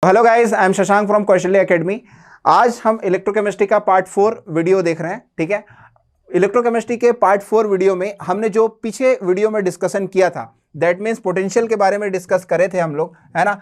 Hello guys, I am Shashank from कौशल्य academy. आज हम इलेक्ट्रोकेमिस्ट्री का पार्ट 4 वीडियो देख रहे हैं। ठीक है, इलेक्ट्रोकेमिस्ट्री के पार्ट 4 वीडियो में हमने जो पीछे वीडियो में डिस्कशन किया था, दैट मीन्स पोटेंशियल के बारे में डिस्कस करे थे हम लोग, है ना।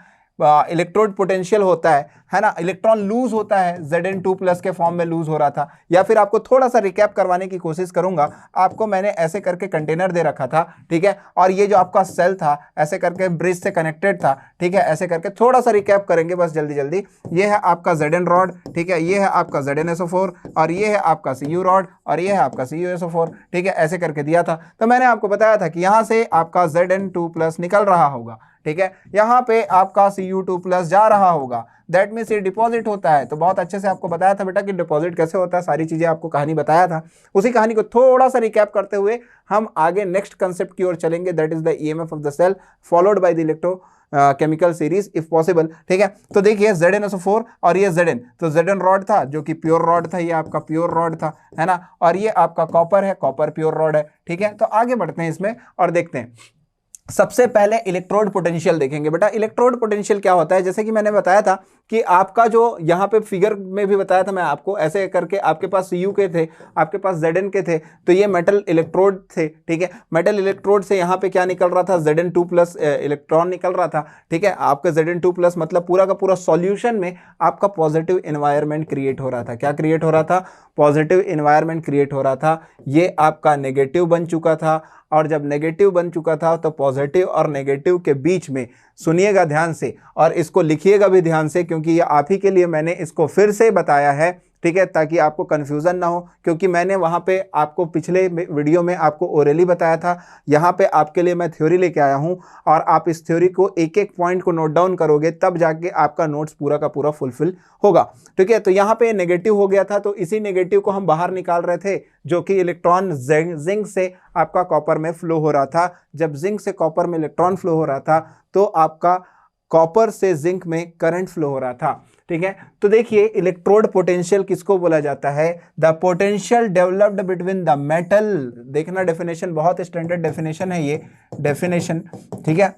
इलेक्ट्रोड पोटेंशियल होता है ना, इलेक्ट्रॉन लूज होता है, Zn2+ के फॉर्म में लूज हो रहा था। या फिर आपको थोड़ा सा रिकैप करवाने की कोशिश करूंगा। आपको मैंने ऐसे करके कंटेनर दे रखा था, ठीक है, और ये जो आपका सेल था ऐसे करके ब्रिज से कनेक्टेड था, ठीक है। ऐसे करके थोड़ा सा रिकैप करेंगे बस जल्दी जल्दी। ये है आपका Zn रॉड, ठीक है, ये है आपका ZnSO4 और ये है आपका Cu रॉड और ये है आपका CuSO4, ठीक है। ऐसे करके दिया था, तो मैंने आपको बताया था कि यहाँ से आपका Zn2+ निकल रहा होगा, ठीक है। यहाँ पे आपका Cu2+ जा रहा होगा, दैट मीन्स ये डिपॉजिट होता है। तो बहुत अच्छे से आपको बताया था बेटा कि डिपॉजिट कैसे होता है, सारी चीजें आपको कहानी बताया था। उसी कहानी को थोड़ा सा रिकैप करते हुए हम आगे नेक्स्ट कंसेप्ट की ओर चलेंगे, that is the EMF of the cell followed by the electrochemical series if possible, ठीक है। तो देखिए ZnSO4 और ये Zn, तो Zn रॉड था जो कि प्योर रॉड था, ये आपका प्योर रॉड था, है ना। और ये आपका कॉपर है, कॉपर प्योर रॉड है, ठीक है। तो आगे बढ़ते हैं इसमें और देखते हैं। सबसे पहले इलेक्ट्रोड पोटेंशियल देखेंगे बेटा। इलेक्ट्रोड पोटेंशियल क्या होता है, जैसे कि मैंने बताया था कि आपका जो यहाँ पे फिगर में भी बताया था मैं आपको, ऐसे करके आपके पास Cu के थे, आपके पास Zn के थे, तो ये मेटल इलेक्ट्रोड थे, ठीक है। मेटल इलेक्ट्रोड से यहाँ पे क्या निकल रहा था, Zn2+ इलेक्ट्रॉन निकल रहा था, ठीक है। आपका Zn2+ मतलब पूरा का पूरा सॉल्यूशन में आपका पॉजिटिव एनवायरनमेंट क्रिएट हो रहा था। क्या क्रिएट हो रहा था? पॉजिटिव एनवायरनमेंट क्रिएट हो रहा था। ये आपका नेगेटिव बन चुका था, और जब नेगेटिव बन चुका था तो पॉजिटिव और नेगेटिव के बीच में, सुनिएगा ध्यान से और इसको लिखिएगा भी ध्यान से, क्योंकि ये आप ही के लिए मैंने इसको फिर से बताया है, ठीक है, ताकि आपको कंफ्यूजन ना हो। क्योंकि मैंने वहां पे आपको पिछले वीडियो में आपको ओरली बताया था, यहाँ पे आपके लिए मैं थ्योरी लेके आया हूँ, और आप इस थ्योरी को एक एक पॉइंट को नोट डाउन करोगे तब जाके आपका नोट्स पूरा का पूरा फुलफिल होगा, ठीक है। तो यहाँ पे नेगेटिव हो गया था, तो इसी नेगेटिव को हम बाहर निकाल रहे थे, जो कि इलेक्ट्रॉन जिंक से आपका कॉपर में फ्लो हो रहा था। जब जिंक से कॉपर में इलेक्ट्रॉन फ्लो हो रहा था तो आपका कॉपर से जिंक में करंट फ्लो हो रहा था, ठीक है। तो देखिए इलेक्ट्रोड पोटेंशियल किसको बोला जाता है? The potential developed between the metal, देखना डेफिनेशन बहुत स्टैंडर्ड डेफिनेशन है ये डेफिनेशन, ठीक है,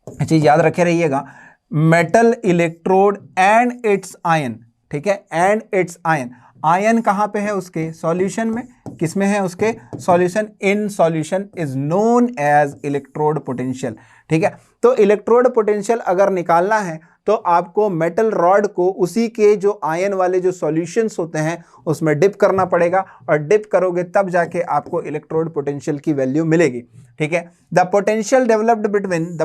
चीज याद रखे रहिएगा। Metal electrode and it's ion, ठीक है, एंड इट्स आयन। आयन कहां पे है? उसके सॉल्यूशन में। किसमें है? उसके solution. In solution is known as electrode potential, ठीक है। तो इलेक्ट्रोड पोटेंशियल अगर निकालना है तो आपको मेटल रॉड को उसी के जो आयन वाले जो सॉल्यूशंस होते हैं उसमें डिप करना पड़ेगा, और डिप करोगे तब जाके आपको इलेक्ट्रोड पोटेंशियल की वैल्यू मिलेगी, ठीक है। The potential developed between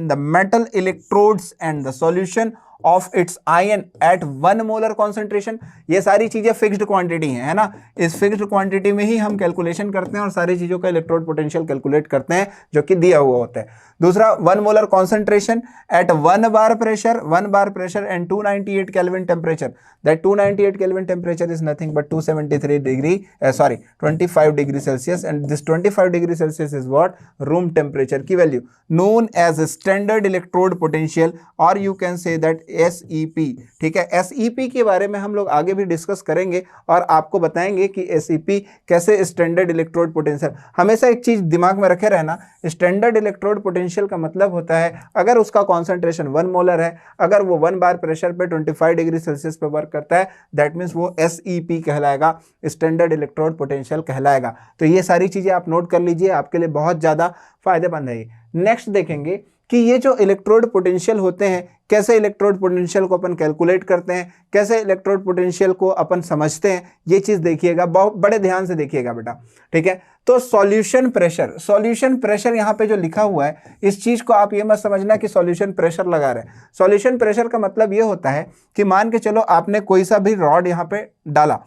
the metal electrodes and the solution of its ion at 1 molar concentration. ये सारी चीजें फिक्स्ड क्वांटिटी है ना। इस फिक्स्ड क्वांटिटी में ही हम कैलकुलेशन करते हैं और सारी चीजों का इलेक्ट्रोड पोटेंशियल कैलकुलेट करते हैं, जो कि दिया हुआ होता है। दूसरा, 1 molar concentration at 1 bar pressure and 298 kelvin temperature. That 298 kelvin temperature is nothing but 25 degree Celsius, and this 25 degree Celsius is what? Room temperature की value, known as standard electrode potential, और you can say that SEP, ठीक है। SEP के बारे में हम लोग आगे भी डिस्कस करेंगे और आपको बताएंगे कि SEP कैसे स्टैंडर्ड इलेक्ट्रोड पोटेंशियल। हमेशा एक चीज दिमाग में रखे रहना, स्टैंडर्ड इलेक्ट्रोड पोटेंशियल का मतलब होता है अगर उसका कॉन्सेंट्रेशन 1 मोलर है, अगर वो 1 बार प्रेशर पे 25 डिग्री सेल्सियस पे वर्क करता है, दैट मीन्स वो SEP कहलाएगा, स्टैंडर्ड इलेक्ट्रोड पोटेंशियल कहलाएगा। तो ये सारी चीजें आप नोट कर लीजिए, आपके लिए बहुत ज्यादा फायदेमंद है। नेक्स्ट देखेंगे कि ये जो इलेक्ट्रोड पोटेंशियल होते हैं, कैसे इलेक्ट्रोड पोटेंशियल को अपन कैलकुलेट करते हैं, कैसे इलेक्ट्रोड पोटेंशियल को अपन समझते हैं, ये चीज देखिएगा, बहुत बड़े ध्यान से देखिएगा बेटा, ठीक है। तो सॉल्यूशन प्रेशर यहाँ पे जो लिखा हुआ है, इस चीज को आप ये मत समझना कि सॉल्यूशन प्रेशर लगा रहे हैं। सॉल्यूशन प्रेशर का मतलब ये होता है कि मान के चलो आपने कोई सा भी रॉड यहाँ पे डाला,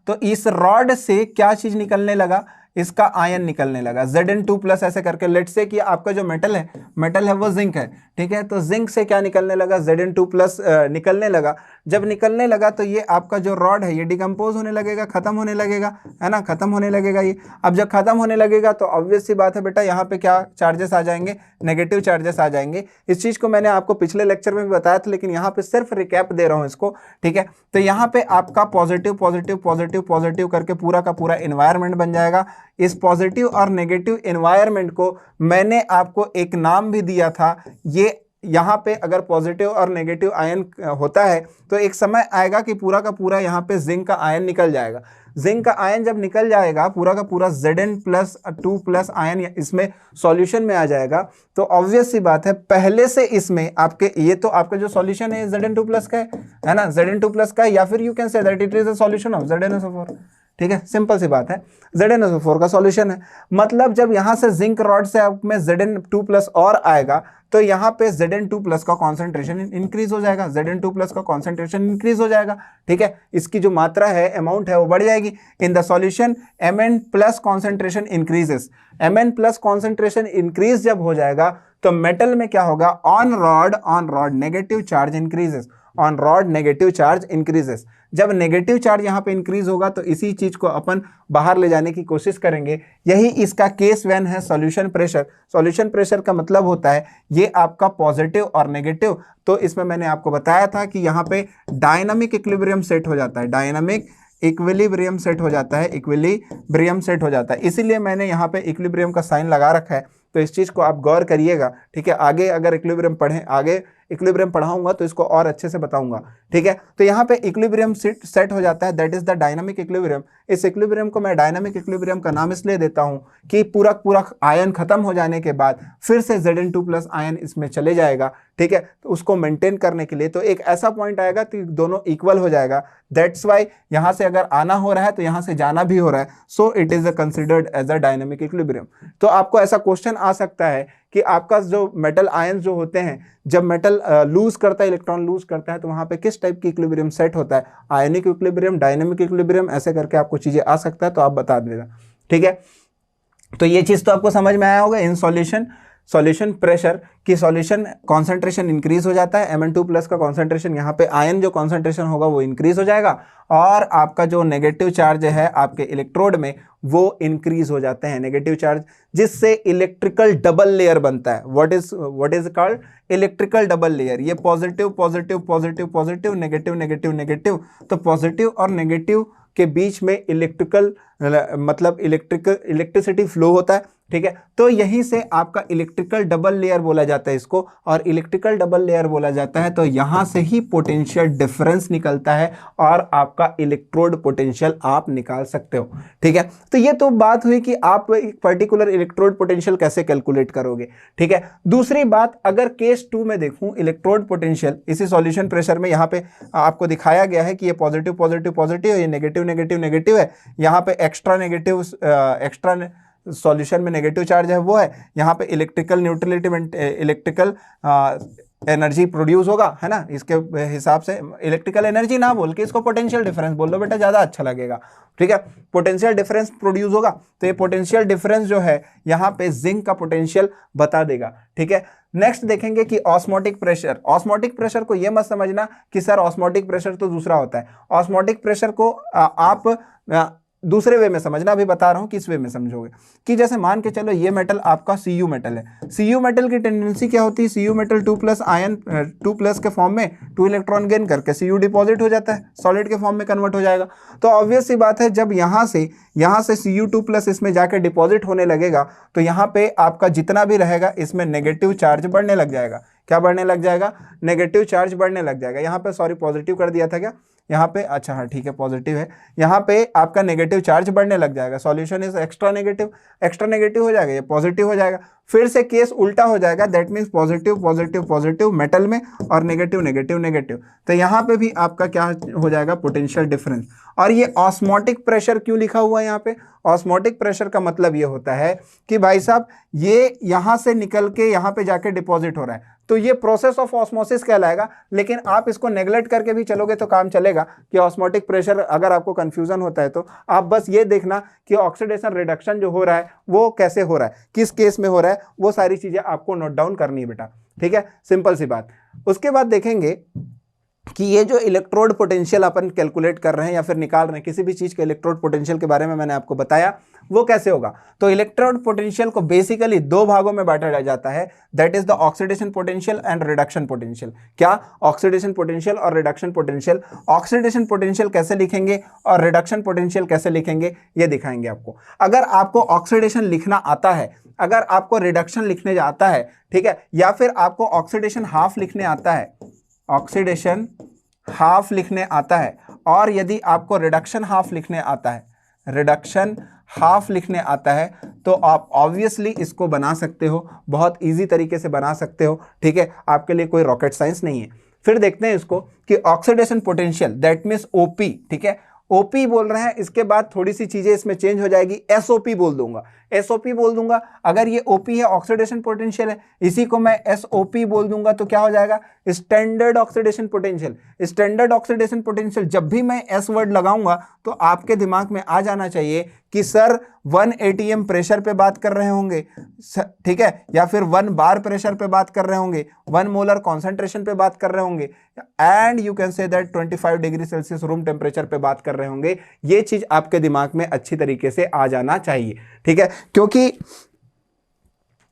तो इस रॉड से क्या चीज निकलने लगा? इसका आयन निकलने लगा, Zn2+, ऐसे करके। लेट्स से कि आपका जो मेटल है वो जिंक है, ठीक है। तो जिंक से क्या निकलने लगा? Zn2+ निकलने लगा। जब निकलने लगा तो ये आपका जो रॉड है ये डिकम्पोज होने लगेगा, खत्म होने लगेगा, है ना, खत्म होने लगेगा ये। अब जब खत्म होने लगेगा तो ऑब्वियस सी बात है बेटा, यहाँ पे क्या चार्जेस आ जाएंगे? नेगेटिव चार्जेस आ जाएंगे। इस चीज को मैंने आपको पिछले लेक्चर में भी बताया था, लेकिन यहाँ पे सिर्फ रिकैप दे रहा हूँ इसको, ठीक है। तो यहाँ पे आपका पॉजिटिव करके पूरा का पूरा एनवायरनमेंट बन जाएगा। इस पॉजिटिव और नेगेटिव एनवायरनमेंट को मैंने आपको एक नाम भी दिया था, ये यहाँ पे अगर पॉजिटिव और नेगेटिव आयन होता है तो एक समय आएगा कि पूरा का पूरा यहाँ पे जिंक का आयन निकल जाएगा। जिंक का आयन जब निकल जाएगा पूरा का पूरा Zn+2+ आयन इसमें सॉल्यूशन में आ जाएगा, तो ऑब्वियस सी बात है पहले से इसमें आपके ये तो आपका जो सॉल्यूशन है Zn2+ का है ना, Zn2+ का है, या फिर you can say that it is a solution of ZnSO4। ठीक है, सिंपल सी बात है, ZnSO4 का सॉल्यूशन है। मतलब जब यहां से जिंक रॉड से आप में Zn2+ और आएगा तो यहाँ पे Zn2+ का कॉन्सेंट्रेशन इंक्रीज हो जाएगा, Zn2+ का कॉन्सेंट्रेशन इंक्रीज हो जाएगा। ठीक है, इसकी जो मात्रा है, अमाउंट है, वो बढ़ जाएगी। In the solution Mn+ concentration increases. Mn+ concentration increase जब हो जाएगा तो मेटल में क्या होगा, on rod negative charge increases, on rod negative charge increases. जब नेगेटिव चार्ज यहाँ पे इंक्रीज होगा तो इसी चीज को अपन बाहर ले जाने की कोशिश करेंगे। यही इसका केस 1 है, सॉल्यूशन प्रेशर। सॉल्यूशन प्रेशर का मतलब होता है ये आपका पॉजिटिव और नेगेटिव। तो इसमें मैंने आपको बताया था कि यहाँ पे डायनामिक इक्विलिब्रियम सेट हो जाता है, डायनामिक इक्विलिब्रियम सेट हो जाता है, इक्विलिब्रियम सेट हो जाता है। इसीलिए मैंने यहाँ पे इक्विलिब्रियम का साइन लगा रखा है, तो इस चीज को आप गौर करिएगा। ठीक है, आगे अगर इक्विलिब्रियम पढ़ें, आगे इक्विलिब्रियम पढ़ाऊंगा तो इसको और अच्छे से बताऊंगा। ठीक है, तो यहाँ पे इक्विलिब्रियम सेट हो जाता है, that is the dynamic equilibrium. इस इक्विलिब्रियम को मैं डायनामिक इक्विलिब्रियम का नाम इसलिए देता हूँ कि पूरा पूरा आयन खत्म हो जाने के बाद फिर से Zn2+ आयन इसमें चले जाएगा। ठीक है, तो उसको मेंटेन करने के लिए तो एक ऐसा पॉइंट आएगा कि दोनों इक्वल हो जाएगा। दैट्स वाई यहाँ से अगर आना हो रहा है तो यहाँ से जाना भी हो रहा है, so it is considered as a dynamic equilibrium. तो आपको ऐसा क्वेश्चन आ सकता है कि आपका जो मेटल आयन जो होते हैं, जब मेटल लूज करता है, इलेक्ट्रॉन लूज करता है, तो वहां पे किस टाइप की इक्विलिब्रियम सेट होता है, आयनिक इक्विलिब्रियम, डायनामिक इक्विलिब्रियम, ऐसे करके आपको चीजें आ सकता है, तो आप बता देना। ठीक है, तो ये चीज तो आपको समझ में आया होगा। इन सॉल्यूशन प्रेशर की सॉल्यूशन कॉन्सेंट्रेशन इंक्रीज हो जाता है, Mn2+ का कॉन्सेंट्रेशन, यहाँ पे आयन जो कॉन्सेंट्रेशन होगा वो इंक्रीज हो जाएगा, और आपका जो नेगेटिव चार्ज है आपके इलेक्ट्रोड में वो इंक्रीज हो जाते हैं, नेगेटिव चार्ज, जिससे इलेक्ट्रिकल डबल लेयर बनता है। What is called electrical double layer. ये positive positive positive positive, negative negative negative, तो पॉजिटिव और नेगेटिव के बीच में इलेक्ट्रिकल मतलब इलेक्ट्रिसिटी फ्लो होता है। ठीक है, तो यहीं से आपका इलेक्ट्रिकल डबल लेयर बोला जाता है इसको, और इलेक्ट्रिकल डबल लेयर बोला जाता है तो यहां से ही पोटेंशियल डिफरेंस निकलता है और आपका इलेक्ट्रोड पोटेंशियल आप निकाल सकते हो। ठीक है, तो ये तो बात हुई कि आप एक पर्टिकुलर इलेक्ट्रोड पोटेंशियल कैसे कैलकुलेट करोगे। ठीक है, दूसरी बात, अगर केस 2 में देखूं इलेक्ट्रोड पोटेंशियल, इसी सॉल्यूशन प्रेशर में यहाँ पे आपको दिखाया गया है कि ये पॉजिटिव पॉजिटिव पॉजिटिव है, ये नेगेटिव नेगेटिव नेगेटिव है, यहाँ पे एक्स्ट्रा नेगेटिव सॉल्यूशन में नेगेटिव चार्ज है वो है, यहाँ पे इलेक्ट्रिकल न्यूट्रलिटी में इलेक्ट्रिकल एनर्जी प्रोड्यूस होगा, है ना। इसके हिसाब से इलेक्ट्रिकल एनर्जी ना बोल के इसको पोटेंशियल डिफरेंस बोल लो बेटा, ज़्यादा अच्छा लगेगा। ठीक है, पोटेंशियल डिफरेंस प्रोड्यूस होगा, तो ये पोटेंशियल डिफरेंस जो है यहाँ पे जिंक का पोटेंशियल बता देगा। ठीक है, नेक्स्ट देखेंगे कि ऑस्मोटिक प्रेशर। ऑस्मोटिक प्रेशर को ये मत समझना कि सर ऑस्मोटिक प्रेशर तो दूसरा होता है। ऑस्मोटिक प्रेशर को आप दूसरे वे में समझना, अभी बता रहा हूं किस वे में समझोगे। कि जैसे मान के चलो ये मेटल आपका Cu मेटल है। Cu मेटल की टेंडेंसी क्या होती है, Cu मेटल 2+ आयन 2+ के फॉर्म में 2 इलेक्ट्रॉन गेन करके Cu डिपॉजिट हो जाता है, सॉलिड के फॉर्म में कन्वर्ट हो जाएगा। तो ऑब्वियस सी बात है जब यहाँ से Cu2+ इसमें जाके डिपॉजिट होने लगेगा तो यहाँ पे आपका जितना भी रहेगा इसमें नेगेटिव चार्ज बढ़ने लग जाएगा। क्या बढ़ने लग जाएगा, नेगेटिव चार्ज बढ़ने लग जाएगा। यहाँ पे सॉरी पॉजिटिव कर दिया था क्या, यहाँ पे अच्छा हाँ ठीक है पॉजिटिव है, यहाँ पे आपका नेगेटिव चार्ज बढ़ने लग जाएगा। सॉल्यूशन इज एक्स्ट्रा नेगेटिव हो जाएगा, ये पॉजिटिव हो जाएगा। फिर से केस उल्टा हो जाएगा, that means positive positive positive metal में और नेगेटिव नेगेटिव नेगेटिव, तो यहाँ पे भी आपका क्या हो जाएगा, पोटेंशियल डिफरेंस। और ये ऑस्मोटिक प्रेशर क्यों लिखा हुआ है यहाँ पे, ऑस्मोटिक प्रेशर का मतलब ये होता है कि भाई साहब ये यहाँ से निकल के यहाँ पे जाके डिपॉजिट हो रहा है, तो ये प्रोसेस ऑफ ऑस्मोसिस कहलाएगा। लेकिन आप इसको नेग्लेक्ट करके भी चलोगे तो काम चलेगा कि ऑस्मोटिक प्रेशर, अगर आपको कंफ्यूजन होता है तो आप बस ये देखना कि ऑक्सीडेशन रिडक्शन जो हो रहा है वो कैसे हो रहा है, किस केस में हो रहा है, वो सारी चीजें आपको नोट डाउन करनी है बेटा। ठीक है, सिंपल सी बात। उसके बाद देखेंगे कि ये जो इलेक्ट्रोड पोटेंशियल अपन कैलकुलेट कर रहे हैं या फिर निकाल रहे हैं किसी भी चीज के इलेक्ट्रोड पोटेंशियल के बारे में मैंने आपको बताया, वो कैसे होगा। तो इलेक्ट्रोड पोटेंशियल को बेसिकली दो भागों में बांटा जाता है, that is the oxidation potential and reduction potential. क्या? ऑक्सीडेशन पोटेंशियल और रिडक्शन पोटेंशियल। ऑक्सीडेशन पोटेंशियल कैसे लिखेंगे और रिडक्शन पोटेंशियल कैसे लिखेंगे ये दिखाएंगे आपको। अगर आपको ऑक्सीडेशन लिखना आता है, अगर आपको रिडक्शन लिखने आता है, ठीक है, या फिर आपको ऑक्सीडेशन हाफ लिखने आता है, ऑक्सीडेशन हाफ लिखने आता है, और यदि आपको रिडक्शन हाफ लिखने आता है, रिडक्शन हाफ लिखने आता है, तो आप ऑब्वियसली इसको बना सकते हो, बहुत इजी तरीके से बना सकते हो, ठीक है, आपके लिए कोई रॉकेट साइंस नहीं है। फिर देखते हैं इसको कि oxidation potential that means OP, ठीक है, ओपी बोल रहे हैं, इसके बाद थोड़ी सी चीजें इसमें चेंज हो जाएगी, एसओपी बोल दूंगा, एसओपी बोल दूंगा। अगर ये ओपी है, ऑक्सीडेशन पोटेंशियल है, इसी को मैं एसओपी बोल दूंगा तो क्या हो जाएगा? Standard oxidation potential. Standard oxidation potential, जब भी मैं एस वर्ड लगाऊंगा तो आपके दिमाग में आ जाना चाहिए कि सर 1 atm प्रेशर पे बात कर रहे होंगे, ठीक है, या फिर 1 बार प्रेशर पे बात कर रहे होंगे, 1 मोलर कॉन्सेंट्रेशन पे बात कर रहे होंगे, and you can say that 25 degree Celsius room temperature पे बात कर रहे होंगे। ये चीज आपके दिमाग में अच्छी तरीके से आ जाना चाहिए, ठीक है,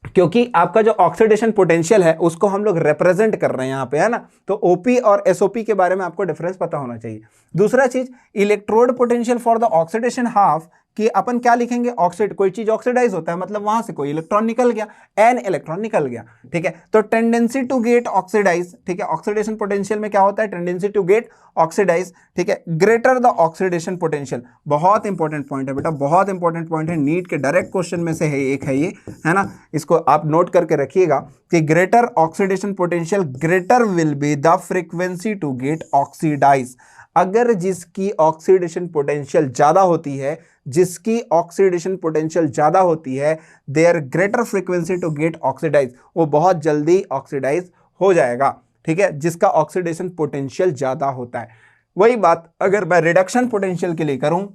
क्योंकि आपका जो ऑक्सीडेशन पोटेंशियल है उसको हम लोग रिप्रेजेंट कर रहे हैं यहां पे, है ना। तो ओपी और एसओपी के बारे में आपको डिफरेंस पता होना चाहिए। दूसरा चीज, electrode potential for the oxidation half, कि अपन क्या लिखेंगे? ऑक्सीड, कोई चीज ऑक्सीडाइज होता है मतलब वहां से कोई इलेक्ट्रॉन निकल गया, एन इलेक्ट्रॉन निकल गया, ठीक है। तो टेंडेंसी टू गेट ऑक्सीडाइज, ठीक है, ऑक्सीडेशन पोटेंशियल में क्या होता है? टेंडेंसी टू गेट ऑक्सीडाइज, ठीक है, ग्रेटर द ऑक्सीडेशन पोटेंशियल। बहुत इंपॉर्टेंट पॉइंट है बेटा, बहुत इंपॉर्टेंट पॉइंट है, नीट के डायरेक्ट क्वेश्चन में से है एक है ये, है ना। इसको आप नोट करके रखिएगा कि greater oxidation potential greater will be the frequency to get oxidise. अगर जिसकी ऑक्सीडेशन पोटेंशियल ज्यादा होती है, जिसकी ऑक्सीडेशन पोटेंशियल ज्यादा होती है, their greater frequency to get oxidise, वो बहुत जल्दी ऑक्सीडाइज हो जाएगा, ठीक है, जिसका ऑक्सीडेशन पोटेंशियल ज्यादा होता है। वही बात अगर मैं रिडक्शन पोटेंशियल के लिए करूं,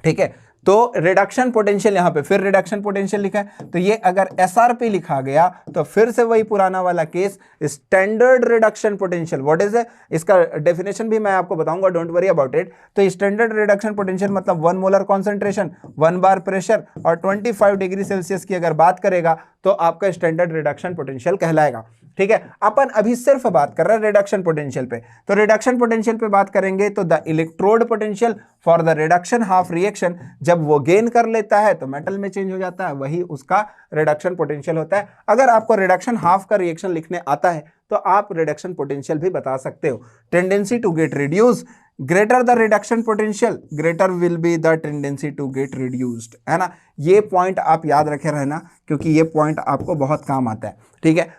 ठीक है, तो रिडक्शन पोटेंशियल यहां पे फिर रिडक्शन पोटेंशियल लिखा है, तो ये अगर एसआरपी लिखा गया तो फिर से वही पुराना वाला case, standard reduction potential. What is इसका डेफिनेशन भी मैं आपको बताऊंगा, डोंट वरी अबाउट इट। तो स्टैंडर्ड रिडक्शन पोटेंशियल मतलब 1 मोलर कॉन्सेंट्रेशन, 1 बार प्रेशर और 25 डिग्री सेल्सियस की अगर बात करेगा तो आपका स्टैंडर्ड रिडक्शन पोटेंशियल कहलाएगा, ठीक है। अपन अभी सिर्फ बात कर रहे हैं रिडक्शन पोटेंशियल पे, तो रिडक्शन पोटेंशियल पे बात करेंगे तो the electrode potential for the reduction half reaction, जब वो गेन कर लेता है तो मेटल में चेंज हो जाता है, वही उसका रिडक्शन पोटेंशियल होता है। अगर आपको रिडक्शन हाफ का रिएक्शन लिखने आता है तो आप रिडक्शन पोटेंशियल भी बता सकते हो। Tendency to get reduce, greater the reduction potential greater will be the tendency to get reduced, है ना। ये पॉइंट आप याद रखे रहना क्योंकि ये पॉइंट आपको बहुत काम आता है, ठीक है।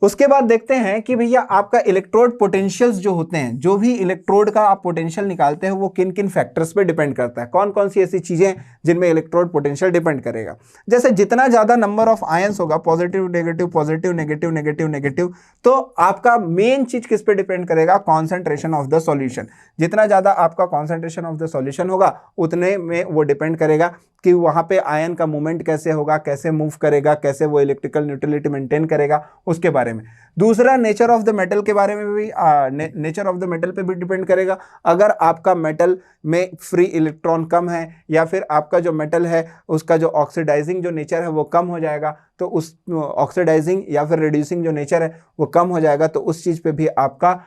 उसके बाद देखते हैं कि भैया आपका इलेक्ट्रोड पोटेंशियल्स जो होते हैं, जो भी इलेक्ट्रोड का आप पोटेंशियल निकालते हैं वो किन किन फैक्टर्स पे डिपेंड करता है, कौन कौन सी ऐसी चीजें जिनमें इलेक्ट्रोड पोटेंशियल डिपेंड करेगा। जैसे जितना ज्यादा नंबर ऑफ आयंस होगा, positive negative positive negative negative negative, तो आपका मेन चीज किस पे डिपेंड करेगा? Concentration of the solution. जितना ज्यादा आपका कॉन्सेंट्रेशन ऑफ द सॉल्यूशन होगा उतने में वो डिपेंड करेगा कि वहां पे आयन का मूवमेंट कैसे होगा, कैसे मूव करेगा, कैसे वो इलेक्ट्रिकल न्यूट्रलिटी मेंटेन करेगा, उसके बारे में। दूसरा, नेचर ऑफ द मेटल के बारे में भी, नेचर ऑफ द मेटल पे भी डिपेंड करेगा। अगर आपका मेटल में फ्री इलेक्ट्रॉन कम है या फिर आपका जो मेटल है उसका जो ऑक्सीडाइजिंग जो नेचर है वो कम हो जाएगा, तो उस ऑक्सीडाइजिंग या फिर रिड्यूसिंग जो नेचर है वो कम हो जाएगा, तो उस चीज पे भी आपका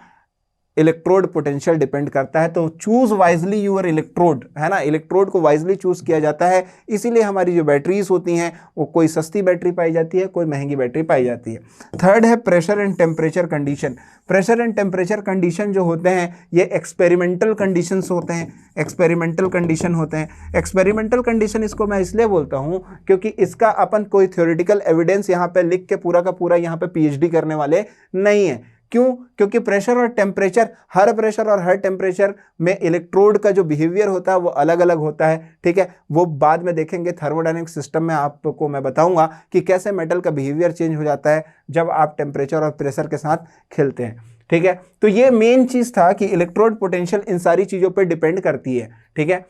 इलेक्ट्रोड पोटेंशियल डिपेंड करता है। तो चूज वाइजली यूर इलेक्ट्रोड, है ना, इलेक्ट्रोड को वाइजली चूज किया जाता है। इसीलिए हमारी जो बैटरीज होती हैं वो कोई सस्ती बैटरी पाई जाती है, कोई महंगी बैटरी पाई जाती है। थर्ड है pressure and temperature condition. Pressure and temperature condition जो होते हैं ये एक्सपेरिमेंटल कंडीशंस होते हैं, एक्सपेरिमेंटल कंडीशन होते हैं। एक्सपेरिमेंटल कंडीशन इसको मैं इसलिए बोलता हूं क्योंकि इसका अपन कोई थ्योरेटिकल एविडेंस यहाँ पे लिख के पूरा का पूरा यहाँ पे पीएचडी करने वाले नहीं है। क्यों? क्योंकि प्रेशर और टेम्परेचर, हर प्रेशर और हर टेम्परेचर में इलेक्ट्रोड का जो बिहेवियर होता है वो अलग अलग होता है, ठीक है। वो बाद में देखेंगे, थर्मोडायनेमिक सिस्टम में आपको मैं बताऊंगा कि कैसे मेटल का बिहेवियर चेंज हो जाता है जब आप टेम्परेचर और प्रेशर के साथ खेलते हैं, ठीक है। तो ये मेन चीज था कि इलेक्ट्रोड पोटेंशियल इन सारी चीजों पर डिपेंड करती है, ठीक है।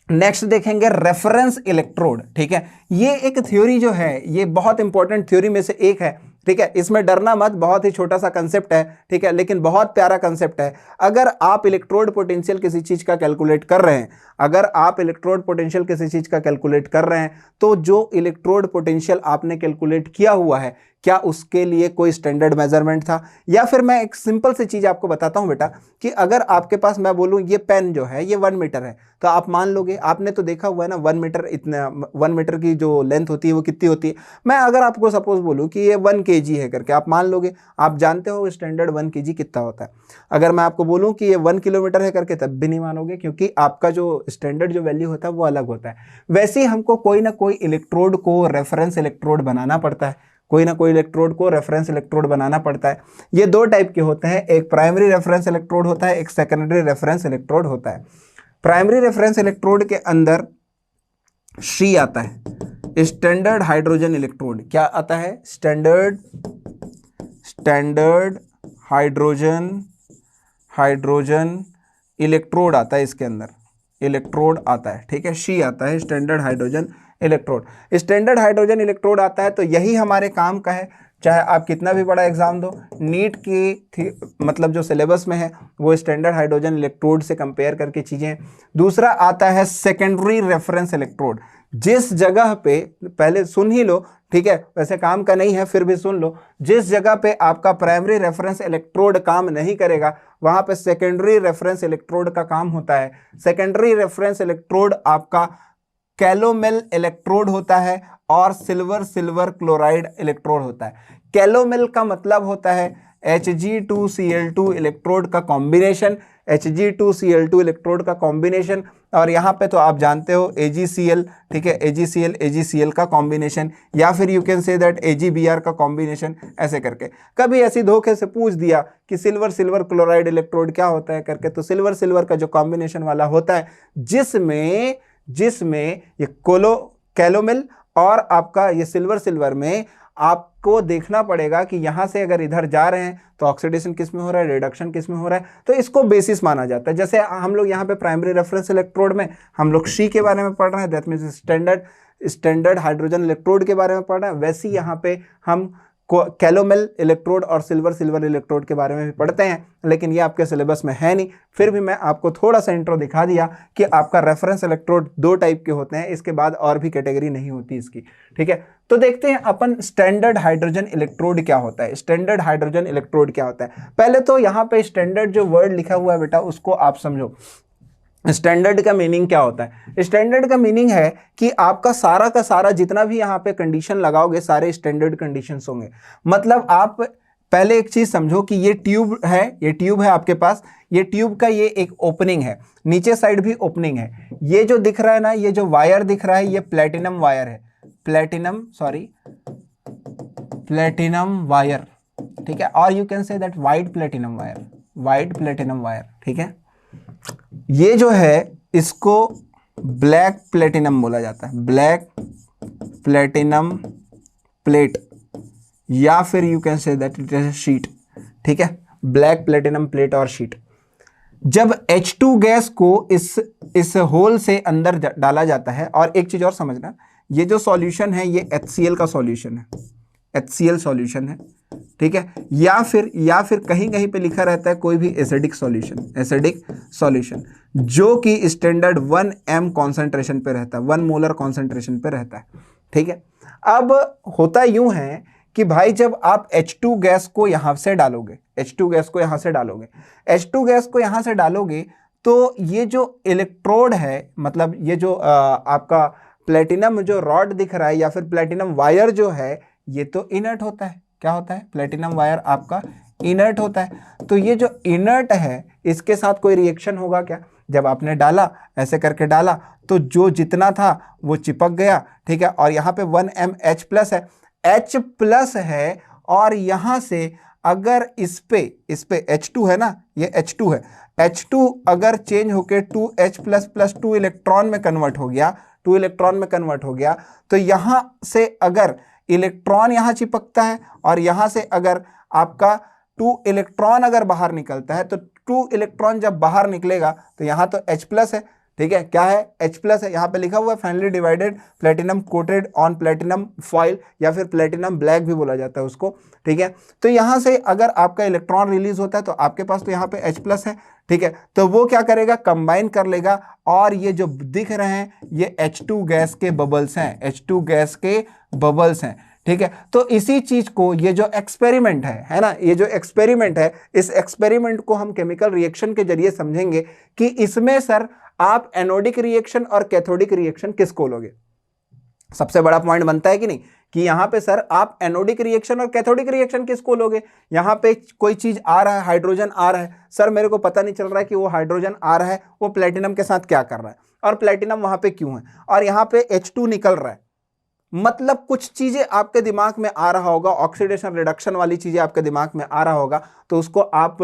नेक्स्ट देखेंगे रेफरेंस इलेक्ट्रोड, ठीक है। ये एक थ्योरी जो है ये बहुत इंपॉर्टेंट थ्योरी में से एक है। ठीक है, इसमें डरना मत, बहुत ही छोटा सा कंसेप्ट है, ठीक है, लेकिन बहुत प्यारा कंसेप्ट है। अगर आप इलेक्ट्रोड पोटेंशियल किसी चीज का कैलकुलेट कर रहे हैं, अगर आप इलेक्ट्रोड पोटेंशियल किसी चीज का कैलकुलेट कर रहे हैं, तो जो इलेक्ट्रोड पोटेंशियल आपने कैलकुलेट किया हुआ है, क्या उसके लिए कोई स्टैंडर्ड मेजरमेंट था? या फिर मैं एक सिंपल सी चीज आपको बताता हूं बेटा, कि अगर आपके पास मैं बोलूं ये पेन जो है ये 1 मीटर है, तो आप मान लोगे, आपने तो देखा हुआ है ना 1 मीटर, इतना 1 मीटर की जो लेंथ होती है वो कितनी होती है। मैं अगर आपको सपोज बोलूं कि ये 1 kg है करके, आप मान लोगे, आप जानते हो स्टैंडर्ड 1 kg कितना होता है। अगर मैं आपको बोलूं कि ये 1 किलोमीटर है करके, तब भी नहीं मानोगे, क्योंकि आपका जो स्टैंडर्ड जो वैल्यू होता है वो अलग होता है। वैसे ही हमको कोई ना कोई इलेक्ट्रोड को रेफरेंस इलेक्ट्रोड बनाना पड़ता है, कोई ना कोई इलेक्ट्रोड को रेफरेंस इलेक्ट्रोड बनाना पड़ता है। ये दो टाइप के होते हैं, एक प्राइमरी रेफरेंस इलेक्ट्रोड होता है, एक सेकेंडरी रेफरेंस इलेक्ट्रोड होता है। प्राइमरी रेफरेंस इलेक्ट्रोड के अंदर शी आता है, स्टैंडर्ड हाइड्रोजन इलेक्ट्रोड। क्या आता है? स्टैंडर्ड हाइड्रोजन इलेक्ट्रोड आता है, इसके अंदर इलेक्ट्रोड आता है, ठीक है, शी आता है, standard hydrogen electrode. Standard hydrogen electrode आता है, तो यही हमारे काम का है, चाहे आप कितना भी बड़ा एग्जाम दो। नीट की मतलब जो सिलेबस में है वो स्टैंडर्ड हाइड्रोजन इलेक्ट्रोड से कंपेयर करके चीजें। दूसरा आता है सेकेंडरी रेफरेंस इलेक्ट्रोड। जिस जगह पे, पहले सुन ही लो, ठीक है, वैसे काम का नहीं है फिर भी सुन लो, जिस जगह पे आपका प्राइमरी रेफरेंस इलेक्ट्रोड काम नहीं करेगा, वहां पे सेकेंडरी रेफरेंस इलेक्ट्रोड का काम होता है। सेकेंडरी रेफरेंस इलेक्ट्रोड आपका कैलोमेल इलेक्ट्रोड होता है और सिल्वर क्लोराइड इलेक्ट्रोड होता है। कैलोमेल का मतलब होता है Hg2Cl2 इलेक्ट्रोड का कॉम्बिनेशन, Hg2Cl2 इलेक्ट्रोड का कॉम्बिनेशन, और यहाँ पे तो आप जानते हो AgCl, ठीक है, AgCl का कॉम्बिनेशन, या फिर you can say that AgBr का कॉम्बिनेशन, ऐसे करके। कभी ऐसी धोखे से पूछ दिया कि सिल्वर क्लोराइड इलेक्ट्रोड क्या होता है करके, तो सिल्वर का जो कॉम्बिनेशन वाला होता है, जिसमें ये कैलोमेल और आपका ये सिल्वर में आपको देखना पड़ेगा कि यहां से अगर इधर जा रहे हैं तो ऑक्सीडेशन किस में हो रहा है, रिडक्शन किस में हो रहा है, तो इसको बेसिस माना जाता है। जैसे हम लोग यहाँ पे प्राइमरी रेफरेंस इलेक्ट्रोड में हम लोग शी के बारे में पढ़ रहे हैं, that means standard hydrogen electrode के बारे में पढ़ रहे हैं, वैसे ही यहाँ पे हम कैलोमेल इलेक्ट्रोड और सिल्वर इलेक्ट्रोड के बारे में भी पढ़ते हैं, लेकिन ये आपके सिलेबस में है नहीं। फिर भी मैं आपको थोड़ा सा इंट्रो दिखा दिया कि आपका रेफरेंस इलेक्ट्रोड दो टाइप के होते हैं, इसके बाद और भी कैटेगरी नहीं होती इसकी, ठीक है। तो देखते हैं अपन स्टैंडर्ड हाइड्रोजन इलेक्ट्रोड क्या होता है। स्टैंडर्ड हाइड्रोजन इलेक्ट्रोड क्या होता है, पहले तो यहाँ पे स्टैंडर्ड जो वर्ड लिखा हुआ है बेटा, उसको आप समझो। स्टैंडर्ड का मीनिंग क्या होता है? स्टैंडर्ड का मीनिंग है कि आपका सारा का सारा जितना भी यहाँ पे कंडीशन लगाओगे, सारे स्टैंडर्ड कंडीशंस होंगे। मतलब आप पहले एक चीज समझो कि ये ट्यूब है आपके पास, ये ट्यूब का ये एक ओपनिंग है, नीचे साइड भी ओपनिंग है। ये जो दिख रहा है ना, ये जो वायर दिख रहा है, ये प्लेटिनम वायर है, प्लेटिनम वायर, ठीक है, और you can say that white platinum wire, ठीक है। ये जो है इसको ब्लैक प्लेटिनम बोला जाता है, ब्लैक प्लेटिनम प्लेट, या फिर you can say that it is sheet, ठीक है, ब्लैक प्लेटिनम प्लेट और शीट। जब H2 गैस को इस होल से अंदर डाला जाता है, और एक चीज और समझना, ये जो सॉल्यूशन है ये HCl का सॉल्यूशन है, HCl सॉल्यूशन है, ठीक है, या फिर कहीं पे लिखा रहता है कोई भी एसिडिक सॉल्यूशन, जो कि स्टैंडर्ड 1 m कॉन्सेंट्रेशन पे रहता है, 1 मोलर कॉन्सेंट्रेशन पे रहता है, ठीक है। अब होता यूं है कि भाई जब आप H2 गैस को यहां से डालोगे, H2 गैस को यहां से डालोगे, तो ये जो इलेक्ट्रोड है, मतलब ये जो आपका प्लेटिनम जो रॉड दिख रहा है या फिर प्लेटिनम वायर जो है, ये तो इनर्ट होता है। क्या होता है? प्लेटिनम वायर आपका इनर्ट होता है। तो ये जो इनर्ट है, इसके साथ कोई रिएक्शन होगा क्या? जब आपने डाला, ऐसे करके डाला, तो जो जितना था वो चिपक गया, ठीक है, और यहाँ पे 1 m H+ है, और यहाँ से अगर इस पे H2 है ना, ये H2 है, H2 अगर चेंज होके 2H++ 2 इलेक्ट्रॉन में कन्वर्ट हो गया, तो यहाँ से अगर इलेक्ट्रॉन यहाँ चिपकता है, और यहाँ से अगर आपका 2 इलेक्ट्रॉन अगर बाहर निकलता है, तो 2 इलेक्ट्रॉन जब बाहर निकलेगा तो यहाँ तो H+ है, ठीक है, क्या है, H+ है, यहाँ पे लिखा हुआ है finally divided platinum coated on platinum foil, या फिर प्लेटिनम ब्लैक भी बोला जाता है उसको, ठीक है। तो यहाँ से अगर आपका इलेक्ट्रॉन रिलीज होता है तो आपके पास तो यहाँ पे H+ है, ठीक है, तो वो क्या करेगा, कंबाइन कर लेगा, और ये जो दिख रहे हैं ये H2 गैस के बबल्स हैं, H2 गैस के बबल्स हैं, ठीक है। तो इसी चीज को, ये जो एक्सपेरिमेंट है ना, ये जो एक्सपेरिमेंट है, इस एक्सपेरिमेंट को हम केमिकल रिएक्शन के जरिए समझेंगे कि इसमें सर आप एनोडिक रिएक्शन और कैथोडिक रिएक्शन किसको लोगे। सबसे बड़ा पॉइंट बनता है कि नहीं, कि यहां पे सर आप एनोडिक रिएक्शन और कैथोडिक रिएक्शन किसको लोगे। यहां पे कोई चीज आ रहा है, हाइड्रोजन आ रहा है, सर मेरे को पता नहीं चल रहा है कि वो हाइड्रोजन आ रहा है वो प्लेटिनम के साथ क्या कर रहा है, और प्लेटिनम वहां पे क्यों है, और यहां पे H2 निकल रहा है, मतलब कुछ चीजें आपके दिमाग में आ रहा होगा, ऑक्सीडेशन रिडक्शन वाली चीजें आपके दिमाग में आ रहा होगा, तो उसको आप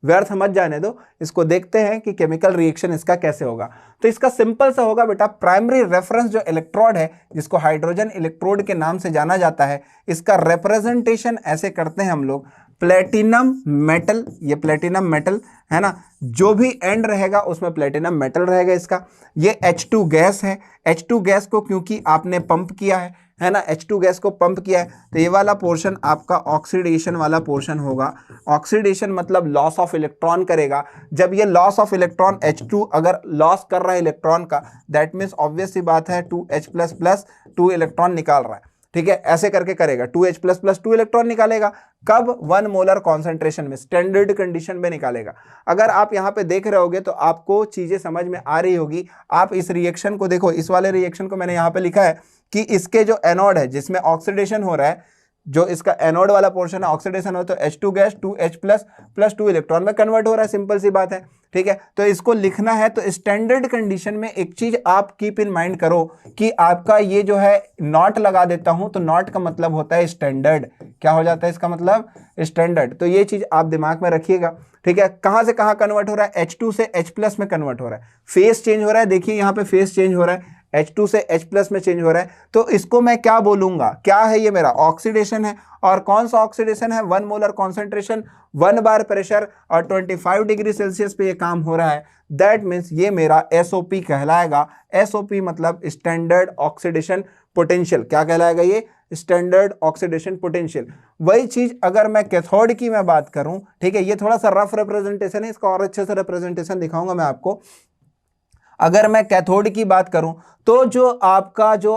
व्यर्थ मत जाने दो, इसको देखते हैं कि केमिकल रिएक्शन इसका कैसे होगा। तो इसका सिंपल सा होगा बेटा, प्राइमरी रेफरेंस जो इलेक्ट्रोड है, जिसको हाइड्रोजन इलेक्ट्रोड के नाम से जाना जाता है, इसका रिप्रेजेंटेशन ऐसे करते हैं हम लोग, प्लेटिनम मेटल, ये प्लेटिनम मेटल है ना, जो भी एंड रहेगा उसमें प्लेटिनम मेटल रहेगा इसका। ये H2 गैस है, H2 गैस को क्योंकि आपने पंप किया है ना, H2 गैस को पंप किया है, तो ये वाला पोर्शन आपका ऑक्सीडेशन वाला पोर्शन होगा। ऑक्सीडेशन मतलब लॉस ऑफ इलेक्ट्रॉन करेगा। जब ये लॉस ऑफ इलेक्ट्रॉन H2 अगर लॉस कर रहा है इलेक्ट्रॉन का, दैट मीन्स ऑब्वियस सी बात है 2H++ 2 इलेक्ट्रॉन निकाल रहा है, ठीक है, ऐसे करके करेगा, 2H++ 2 इलेक्ट्रॉन निकालेगा। कब, 1 मोलर कॉन्सेंट्रेशन में, स्टैंडर्ड कंडीशन में निकालेगा। अगर आप यहाँ पे देख रहे होगे तो आपको चीजें समझ में आ रही होगी। आप इस रिएक्शन को देखो, इस वाले रिएक्शन को मैंने यहाँ पे लिखा है कि इसके जो एनोड है जिसमें ऑक्सीडेशन हो रहा है, जो इसका एनोड वाला पोर्शन है, ऑक्सीडेशन हो तो H2 गैस 2H+ + 2 इलेक्ट्रॉन में कन्वर्ट हो रहा है, सिंपल सी बात है, ठीक है। तो इसको लिखना है तो स्टैंडर्ड कंडीशन में एक चीज आप कीप इन माइंड करो कि आपका ये जो है नॉट लगा देता हूं, तो नॉट का मतलब होता है स्टैंडर्ड। क्या हो जाता है इसका मतलब, स्टैंडर्ड। तो ये चीज आप दिमाग में रखिएगा, ठीक है। कहां से कहां कन्वर्ट हो रहा है, H2 से H+ में कन्वर्ट हो रहा है, फेस चेंज हो रहा है, देखिए यहां पे फेस चेंज हो रहा है, H2 से H+ में चेंज हो रहा है। तो इसको मैं क्या बोलूंगा, क्या है ये, मेरा ऑक्सीडेशन है। और कौन सा ऑक्सीडेशन है, 1 मोलर कॉन्सेंट्रेशन, 1 बार प्रेशर और 25 डिग्री सेल्सियस पे ये काम हो रहा है। दैट मीन्स ये मेरा SOP कहलाएगा। SOP मतलब स्टैंडर्ड ऑक्सीडेशन पोटेंशियल। क्या कहलाएगा ये, स्टैंडर्ड ऑक्सीडेशन पोटेंशियल। वही चीज अगर मैं कैथोड की मैं बात करूं, ठीक है, ये थोड़ा सा रफ रिप्रेजेंटेशन है, इसका और अच्छे से रिप्रेजेंटेशन दिखाऊंगा मैं आपको। अगर मैं कैथोड की बात करूं तो जो आपका जो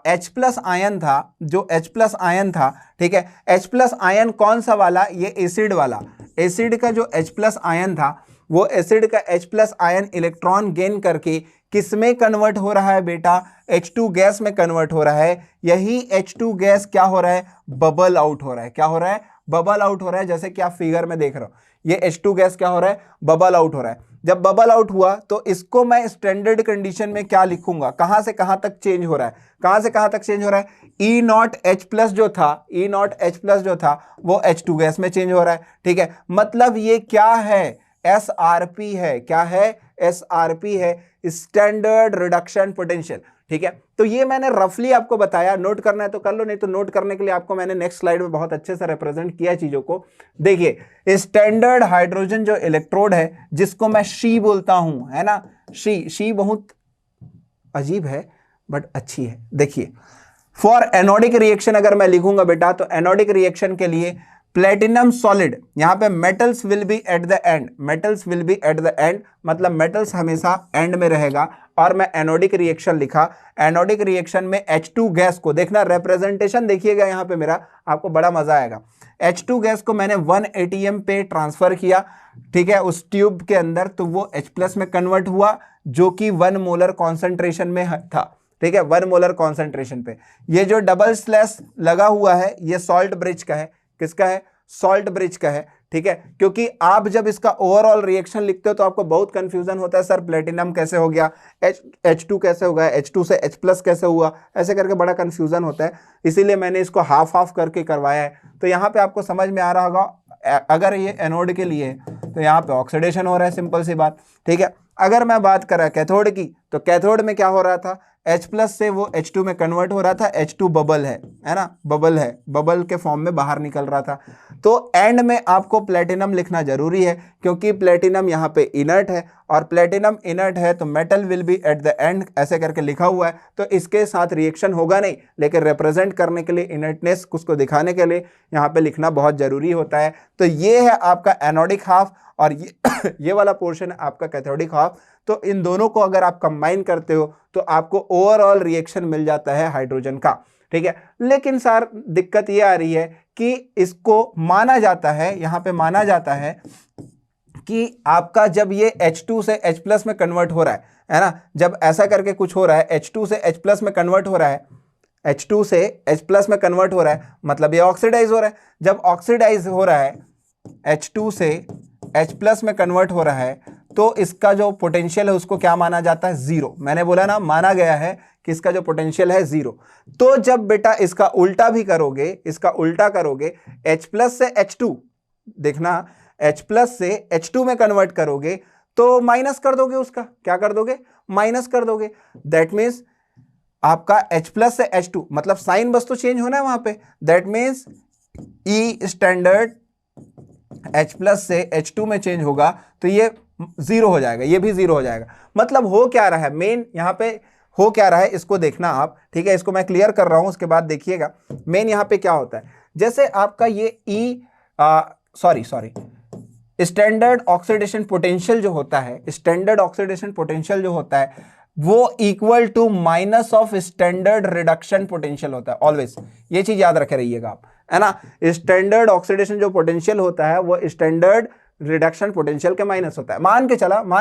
H+ आयन था, जो H+ आयन था, ठीक है, H+ आयन कौन सा वाला, ये एसिड वाला, एसिड का जो H+ आयन था, वो एसिड का H+ आयन इलेक्ट्रॉन गेन करके किस में कन्वर्ट हो रहा है बेटा, H2 गैस में कन्वर्ट हो रहा है। यही H2 गैस क्या हो रहा है, बबल आउट हो रहा है। क्या हो रहा है, बबल आउट हो रहा है। जैसे कि आप फिगर में देख रहे हो, ये H2 गैस क्या हो रहा है, बबल आउट हो रहा है। जब बबल आउट हुआ तो इसको मैं स्टैंडर्ड कंडीशन में क्या लिखूंगा, कहां से कहां तक चेंज हो रहा है, कहां से कहां तक चेंज हो रहा है, E0H+ जो था, E0H+ जो था वो H2 गैस में चेंज हो रहा है, ठीक है। मतलब ये क्या है, SRP है। क्या है, SRP है, स्टैंडर्ड रिडक्शन पोटेंशियल, ठीक है। तो ये मैंने रफली आपको बताया, नोट करना है तो कर लो, नहीं तो नोट करने के लिए आपको मैंने नेक्स्ट स्लाइड में बहुत अच्छे से रिप्रेजेंट किया चीजों को। देखिए, स्टैंडर्ड हाइड्रोजन जो इलेक्ट्रोड है, जिसको मैं शी बोलता हूं, है ना, शी बहुत अजीब है बट अच्छी है। देखिए, फॉर एनोडिक रिएक्शन अगर मैं लिखूंगा बेटा, तो एनोडिक रिएक्शन के लिए प्लेटिनम सॉलिड, यहां पे metals will be at the end, metals will be at the end, मतलब मेटल्स हमेशा एंड में रहेगा। और मैं एनोडिक रिएक्शन लिखा, एनोडिक रिएक्शन में H2 गैस को, देखना रिप्रेजेंटेशन देखिएगा यहां पे मेरा, आपको बड़ा मजा आएगा। H2 गैस को मैंने 1 ATM पे ट्रांसफर किया, ठीक है, उस ट्यूब के अंदर, तो वो H+ में कन्वर्ट हुआ, जो कि 1 मोलर कॉन्सेंट्रेशन में था, ठीक है, 1 मोलर कॉन्सेंट्रेशन पे। ये जो डबल स्लैश लगा हुआ है, ये सॉल्ट ब्रिज का है। किसका है, सॉल्ट ब्रिज का है, ठीक है। क्योंकि आप जब इसका ओवरऑल रिएक्शन लिखते हो तो आपको बहुत कंफ्यूजन होता है, सर प्लेटिनम कैसे हो गया, H2 कैसे हो गया, H2 से H+ कैसे हुआ, ऐसे करके बड़ा कंफ्यूजन होता है। इसीलिए मैंने इसको हाफ हाफ करके करवाया है। तो यहाँ पे आपको समझ में आ रहा होगा, अगर ये एनोड के लिए है तो यहाँ पे ऑक्सीडेशन हो रहा है, सिंपल सी बात, ठीक है। अगर मैं बात करा कैथोड की, तो कैथोड में क्या हो रहा था, H प्लस से वो H2 में कन्वर्ट हो रहा था, H2 बबल है ना, बबल है, बबल के फॉर्म में बाहर निकल रहा था। तो एंड में आपको प्लेटिनम लिखना जरूरी है, क्योंकि प्लेटिनम यहाँ पे इनर्ट है, और प्लेटिनम इनर्ट है तो metal will be at the end, ऐसे करके लिखा हुआ है। तो इसके साथ रिएक्शन होगा नहीं, लेकिन रिप्रेजेंट करने के लिए, इनर्टनेस उसको दिखाने के लिए यहाँ पे लिखना बहुत जरूरी होता है। तो ये है आपका एनोडिक हाफ, और ये वाला पोर्शन है आपका कैथोडिक हाफ। तो इन दोनों को अगर आप कंबाइन करते हो तो आपको ओवरऑल रिएक्शन मिल जाता है हाइड्रोजन का, ठीक है। लेकिन सर दिक्कत ये आ रही है कि इसको माना जाता है, यहां पे माना जाता है कि आपका जब ये H2 से H प्लस में कन्वर्ट हो रहा है ना, जब ऐसा करके कुछ हो रहा है, H2 से H प्लस में कन्वर्ट हो रहा है, H2 से H प्लस में कन्वर्ट हो रहा है, मतलब ये ऑक्सीडाइज हो रहा है। जब ऑक्सीडाइज हो रहा है, H2 से H प्लस में कन्वर्ट हो रहा है, तो इसका जो पोटेंशियल है उसको क्या माना जाता है? जीरो। मैंने बोला ना, माना गया है कि इसका जो पोटेंशियल है जीरो। तो जब बेटा इसका उल्टा भी करोगे, इसका उल्टा करोगे, H प्लस से H2, देखना H प्लस से H2 में कन्वर्ट करोगे तो माइनस कर दोगे, उसका क्या कर दोगे? माइनस कर दोगे। दैट मीन्स आपका H प्लस से H2, मतलब साइन बस तो चेंज होना है वहां पे। That means E standard H plus से H2 में चेंज होगा तो ये जीरो हो जाएगा, ये भी जीरो हो जाएगा। मतलब हो क्या रहा है, मेन यहां पे हो क्या रहा है इसको देखना आप, ठीक है। इसको मैं क्लियर कर रहा हूं, उसके बाद देखिएगा मेन यहां पे क्या होता है। जैसे आपका ये स्टैंडर्ड ऑक्सीडेशन पोटेंशियल जो होता है, स्टैंडर्ड ऑक्सीडेशन पोटेंशियल जो होता है वो equal to minus of standard reduction potential होता है ऑलवेज। ये चीज याद रखे रहिएगा आप, है ना। स्टैंडर्ड ऑक्सीडेशन जो पोटेंशियल होता है वो स्टैंडर्ड रिडक्शन पोटेंशियल के माइनस होता है। मान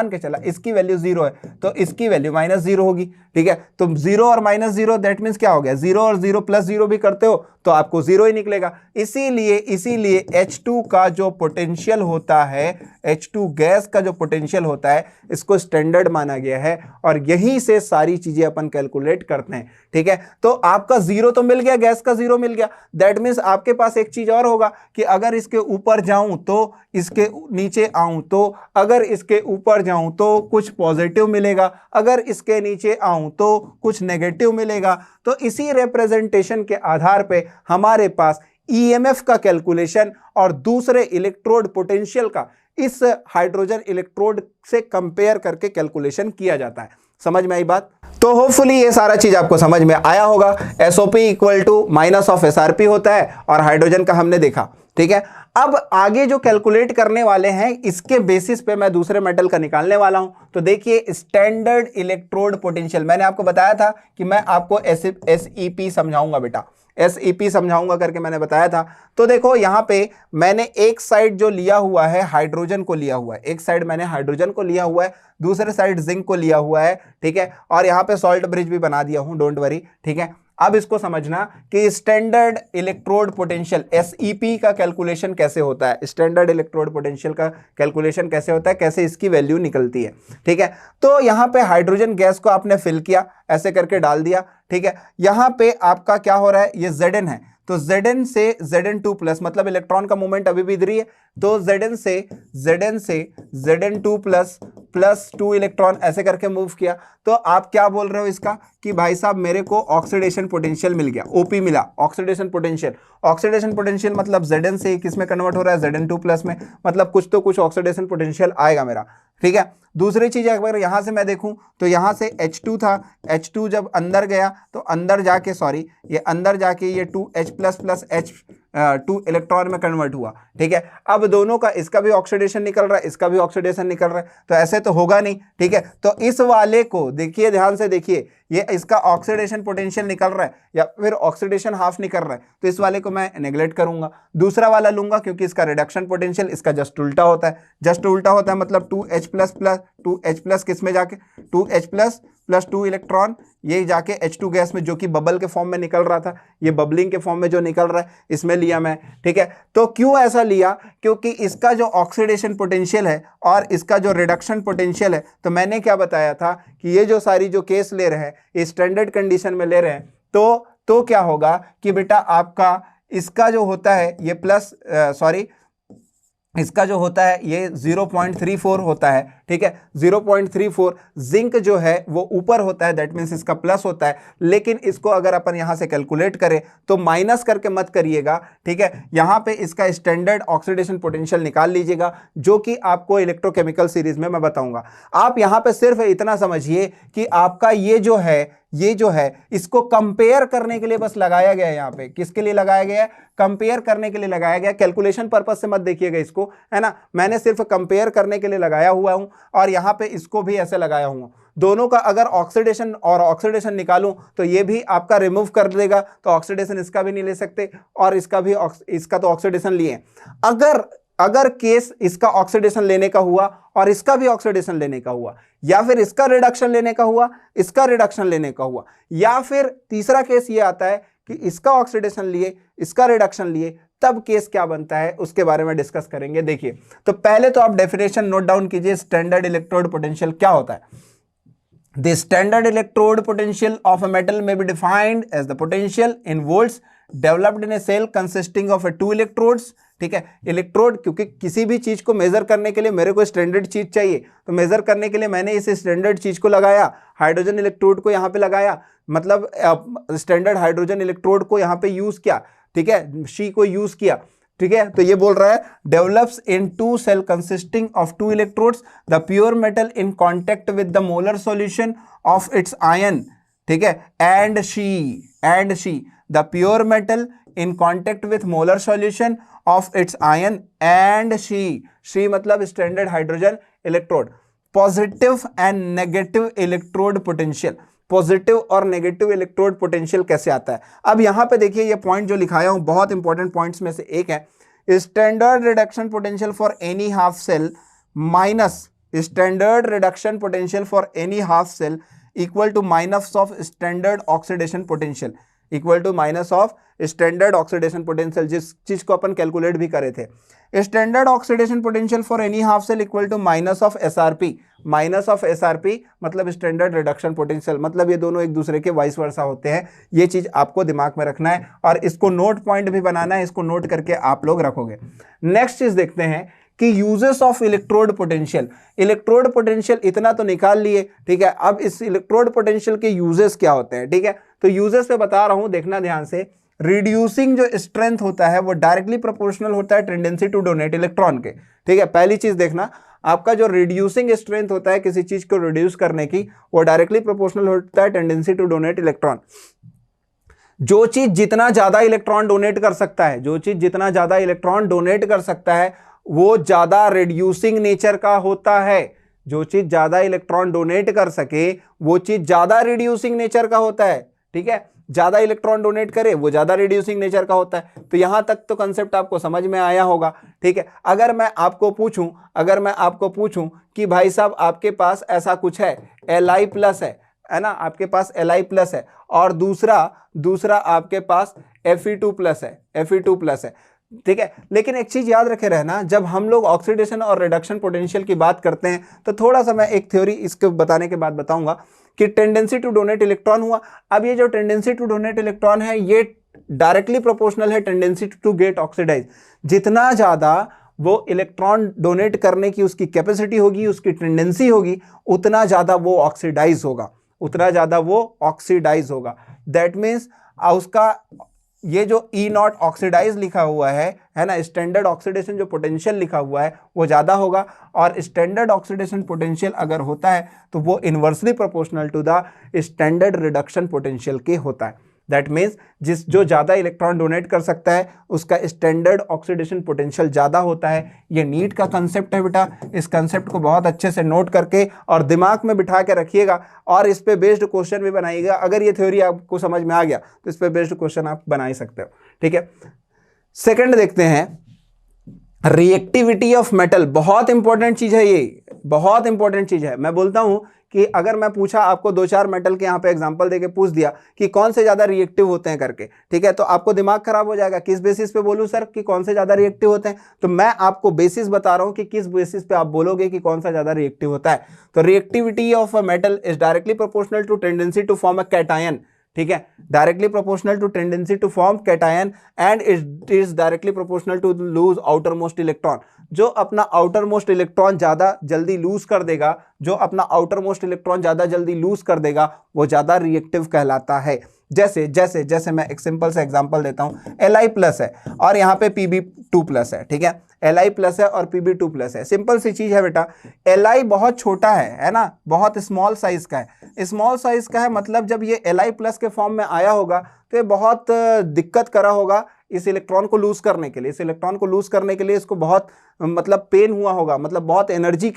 के चला इसकी वैल्यू जीरो है तो इसकी वैल्यू माइनस जीरो होगी, ठीक है। तो जीरो और माइनस जीरो, दैट मीन्स क्या हो गया? जीरो और जीरो प्लस जीरो भी करते हो तो आपको जीरो ही निकलेगा। इसीलिए H2 का जो पोटेंशियल होता है, H2 गैस का जो पोटेंशियल होता है, इसको स्टैंडर्ड माना गया है, और यहीं से सारी चीजें अपन कैलकुलेट करते हैं, ठीक है। तो आपका जीरो तो मिल गया, गैस का जीरो मिल गया। दैट मीन्स आपके पास एक चीज और होगा कि अगर इसके ऊपर जाऊं तो, इसके नीचे आऊं तो, अगर इसके ऊपर जाऊं तो कुछ पॉजिटिव मिलेगा, अगर इसके नीचे आऊं तो कुछ नेगेटिव मिलेगा। तो इसी रिप्रेजेंटेशन के आधार पे हमारे पास ईएमएफ का कैलकुलेशन और दूसरे इलेक्ट्रोड पोटेंशियल का इस हाइड्रोजन इलेक्ट्रोड से कंपेयर करके कैलकुलेशन किया जाता है। समझ में आई बात? तो होपफुली ये सारा चीज आपको समझ में आया होगा। SOP equal to minus of SRP होता है, और हाइड्रोजन का हमने देखा, ठीक है। अब आगे जो कैलकुलेट करने वाले हैं इसके बेसिस पे मैं दूसरे मेटल का निकालने वाला हूं। तो देखिए स्टैंडर्ड इलेक्ट्रोड पोटेंशियल, मैंने आपको बताया था कि मैं आपको एसईपी समझाऊंगा बेटा, एसईपी समझाऊंगा करके मैंने बताया था। तो देखो यहां पे मैंने एक साइड जो लिया हुआ है हाइड्रोजन को लिया हुआ है, एक साइड मैंने हाइड्रोजन को लिया हुआ है, दूसरे साइड जिंक को लिया हुआ है, ठीक है। और यहां पे सॉल्ट ब्रिज भी बना दिया हूं, डोंट वरी, ठीक है। अब इसको समझना कि स्टैंडर्ड इलेक्ट्रोड पोटेंशियल एसईपी का कैलकुलेशन कैसे होता है, स्टैंडर्ड इलेक्ट्रोड पोटेंशियल का कैलकुलेशन कैसे होता है, कैसे इसकी वैल्यू निकलती है, ठीक है। तो यहां पे हाइड्रोजन गैस को आपने फिल किया, ऐसे करके डाल दिया, ठीक है। यहां पे आपका क्या हो रहा है, ये Zn है, तो Zn से Zn2 प्लस, मतलब इलेक्ट्रॉन का मूवमेंट अभी भी इधर ही है, तो Zn से Zn2 प्लस प्लस 2 इलेक्ट्रॉन ऐसे करके मूव किया। तो आप क्या बोल रहे हो इसका कि भाई साहब मेरे को ऑक्सीडेशन पोटेंशियल मिल गया, ओपी मिला, ऑक्सीडेशन पोटेंशियल। ऑक्सीडेशन पोटेंशियल मतलब Zn से किस में कन्वर्ट हो रहा है? Zn2 प्लस में, मतलब कुछ तो कुछ ऑक्सीडेशन पोटेंशियल आएगा मेरा, ठीक है। दूसरी चीज अगर यहां से मैं देखूं तो यहां से H2 था, H2 जब अंदर गया तो अंदर जाके ये अंदर जाके ये 2H plus plus H2 electron में कन्वर्ट हुआ, ठीक है। अब दोनों का, इसका भी ऑक्सीडेशन निकल रहा है, इसका भी ऑक्सीडेशन निकल रहा है, तो ऐसे तो होगा नहीं, ठीक है। तो इस वाले को देखिए, ध्यान से देखिए, ये इसका ऑक्सीडेशन पोटेंशियल निकल रहा है या फिर ऑक्सीडेशन हाफ निकल रहा है, तो इस वाले को मैं नेग्लेक्ट करूंगा, दूसरा वाला लूंगा क्योंकि इसका रिडक्शन पोटेंशियल इसका जस्ट उल्टा होता है, जस्ट उल्टा होता है, मतलब 2H plus plus 2H plus किस में जाके 2H प्लस प्लस 2 इलेक्ट्रॉन ये जाके H2 गैस में, जो कि बबल के फॉर्म में निकल रहा था, ये बबलिंग के फॉर्म में जो निकल रहा है इसमें लिया मैं, ठीक है। तो क्यों ऐसा लिया? क्योंकि इसका जो ऑक्सीडेशन पोटेंशियल है और इसका जो रिडक्शन पोटेंशियल है, तो मैंने क्या बताया था कि ये जो सारी जो केस ले रहे हैं ये स्टैंडर्ड कंडीशन में ले रहे हैं, तो क्या होगा कि बेटा आपका इसका जो होता है ये प्लस इसका जो होता है ये 0.34 होता है, ठीक है। 0.34 जिंक जो है वो ऊपर होता है, दैट मीन्स इसका प्लस होता है। लेकिन इसको अगर अपन यहां से कैलकुलेट करें तो माइनस करके मत करिएगा, ठीक है। यहां पे इसका स्टैंडर्ड ऑक्सीडेशन पोटेंशियल निकाल लीजिएगा, जो कि आपको इलेक्ट्रोकेमिकल सीरीज में मैं बताऊंगा। आप यहां पे सिर्फ इतना समझिए कि आपका ये जो है इसको कंपेयर करने के लिए बस लगाया गया है। यहां पे किसके लिए लगाया गया है? कंपेयर करने के लिए लगाया गया। कैलकुलेशन पर्पस से मत देखिएगा इसको, है ना। मैंने सिर्फ कंपेयर करने के लिए लगाया हुआ हूं और यहां पे इसको भी ऐसे लगाया हूं। दोनों का अगर ऑक्सीडेशन और ऑक्सीडेशन निकालूं तो ये भी आपका रिमूव कर देगा, तो ऑक्सीडेशन इसका भी नहीं ले सकते और इसका तो ऑक्सीडेशन लिए। अगर केस इसका ऑक्सीडेशन लेने का हुआ और इसका भी ऑक्सीडेशन लेने का हुआ, या फिर इसका रिडक्शन लेने का हुआ, इसका रिडक्शन लेने का हुआ, या फिर तीसरा केस ये आता है कि इसका ऑक्सीडेशन लिए, इसका रिडक्शन लिए, तब केस क्या बनता है उसके बारे में डिस्कस करेंगे। देखिए, तो पहले तो आप डेफिनेशन नोट डाउन कीजिए, स्टैंडर्ड इलेक्ट्रोड पोटेंशियल क्या होता है। The standard electrode potential of a metal may be defined as the potential in volts developed in a cell consisting of two electrodes। ठीक है, इलेक्ट्रोड, क्योंकि किसी भी चीज को मेजर करने के लिए मेरे को स्टैंडर्ड चीज चाहिए, तो मेजर करने के लिए मैंने इस स्टैंडर्ड चीज को लगाया, हाइड्रोजन इलेक्ट्रोड को यहां पे लगाया, मतलब स्टैंडर्ड हाइड्रोजन इलेक्ट्रोड को यहां पे यूज किया, ठीक है, शी को यूज किया, ठीक है। तो ये बोल रहा है develops into cell consisting of two electrodes the pure metal in contact with the molar solution of its ion, ठीक है, and she the pure metal in contact with molar solution of its ion and she मतलब standard hydrogen electrode. Positive and negative electrode potential, positive और negative electrode potential कैसे आता है। अब यहां पे देखिए, ये पॉइंट जो लिखाया हूं बहुत इंपॉर्टेंट पॉइंट्स में से एक है। Standard reduction potential for any half cell minus standard reduction potential for any half cell equal to minus of standard oxidation potential, equal to minus of standard oxidation potential, जिस चीज को अपन calculate भी करे थे। Standard oxidation potential for any half cell equal to minus of SRP, minus of SRP मतलब standard reduction potential, मतलब ये दोनों एक दूसरे के वाइस वर्सा होते हैं। ये चीज आपको दिमाग में रखना है और इसको नोट पॉइंट भी बनाना है, इसको नोट करके आप लोग रखोगे। नेक्स्ट चीज देखते हैं कि uses of electrode potential. Electrode potential इतना तो निकाल लिए, ठीक है। अब इस इलेक्ट्रोड पोटेंशियल के यूजेस क्या होते हैं, ठीक है। तो यूजेस पे बता रहा हूं, देखना ध्यान से। रिड्यूसिंग जो स्ट्रेंथ होता है वो डायरेक्टली प्रोपोर्शनल होता है टेंडेंसी टू डोनेट इलेक्ट्रॉन के, ठीक है। पहली चीज देखना, आपका जो रिड्यूसिंग स्ट्रेंथ होता है किसी चीज को रिड्यूस करने की, वो डायरेक्टली प्रोपोर्शनल होता है टेंडेंसी टू डोनेट इलेक्ट्रॉन। जो चीज जितना ज्यादा इलेक्ट्रॉन डोनेट कर सकता है, जो चीज जितना ज्यादा इलेक्ट्रॉन डोनेट कर सकता है वो ज्यादा रिड्यूसिंग नेचर का होता है। जो चीज ज्यादा इलेक्ट्रॉन डोनेट कर सके वो चीज ज्यादा रिड्यूसिंग नेचर का होता है, ठीक है। ज्यादा इलेक्ट्रॉन डोनेट करे वो ज्यादा रिड्यूसिंग नेचर का होता है। तो यहां तक तो कंसेप्ट आपको समझ में आया होगा, ठीक है। अगर मैं आपको पूछूं कि भाई साहब आपके पास ऐसा कुछ है Li प्लस है ना, आपके पास Li प्लस है, और दूसरा आपके पास Fe2 प्लस है, ठीक है। लेकिन एक चीज याद रखे रहना, जब हम लोग ऑक्सीडेशन और रिडक्शन पोटेंशियल की बात करते हैं तो थोड़ा सा मैं एक थ्योरी इसके बताने के बाद बताऊंगा कि टेंडेंसी टू डोनेट इलेक्ट्रॉन हुआ। अब ये जो टेंडेंसी टू डोनेट इलेक्ट्रॉन है ये डायरेक्टली प्रोपोर्शनल है टेंडेंसी टू गेट ऑक्सीडाइज। जितना ज्यादा वो इलेक्ट्रॉन डोनेट करने की उसकी कैपेसिटी होगी, उसकी टेंडेंसी होगी, उतना ज्यादा वो ऑक्सीडाइज होगा, दैट मीन्स उसका ये जो E नॉट ऑक्सीडाइज लिखा हुआ है ना, स्टैंडर्ड ऑक्सीडेशन जो पोटेंशियल लिखा हुआ है वो ज्यादा होगा। और स्टैंडर्ड ऑक्सीडेशन पोटेंशियल अगर होता है तो वो inversely proportional to the standard reduction potential के होता है। दैट मीन्स जो ज्यादा इलेक्ट्रॉन डोनेट कर सकता है उसका स्टैंडर्ड ऑक्सीडेशन पोटेंशियल ज्यादा होता है। ये नीट का कंसेप्ट है बेटा, इस कंसेप्ट को बहुत अच्छे से नोट करके और दिमाग में बिठा के रखिएगा और इस पे बेस्ड क्वेश्चन भी बनाइएगा। अगर ये थ्योरी आपको समझ में आ गया तो इस पे बेस्ड क्वेश्चन आप बना ही सकते हो, ठीक है। सेकंड देखते हैं, रिएक्टिविटी ऑफ मेटल। बहुत इंपॉर्टेंट चीज है, ये बहुत इंपॉर्टेंट चीज है। मैं बोलता हूं कि अगर मैं पूछा आपको 2-4 मेटल के यहाँ पे एग्जांपल देके पूछ दिया कि कौन से ज्यादा रिएक्टिव होते हैं करके, ठीक है, तो आपको दिमाग खराब हो जाएगा। किस बेसिस पे बोलूं सर कि कौन से ज्यादा रिएक्टिव होते हैं? तो मैं आपको बेसिस बता रहा हूं कि किस बेसिस पे आप बोलोगे कि कौन सा ज्यादा रिएक्टिव होता है। तो reactivity of a metal is directly proportional to tendency to form a cation, ठीक है, directly proportional to tendency to form cation and it is directly proportional to lose outermost electron. जो अपना outer most electron ज़्यादा जल्दी loose कर देगा, जो अपना आउटर मोस्ट इलेक्ट्रॉन ज़्यादा जल्दी लूज कर देगा, वो ज़्यादा रिएक्टिव कहलाता है। जैसे जैसे जैसे मैं एक सिंपल सा एग्जांपल देता हूँ, Li+ है और यहाँ पे Pb2+ है, ठीक है, Li+ है और Pb2+ है। सिंपल सी चीज है बेटा, Li बहुत छोटा है ना, बहुत स्मॉल साइज का है। स्मॉल साइज का है मतलब जब ये Li+ के फॉर्म में आया होगा तो ये बहुत दिक्कत करा होगा इस इलेक्ट्रॉन को लूज करने के लिए। इस इलेक्ट्रॉन को लूज करने के लिए इसको बहुत मतलब पेन हुआ होगा, मतलब बहुत एनर्जी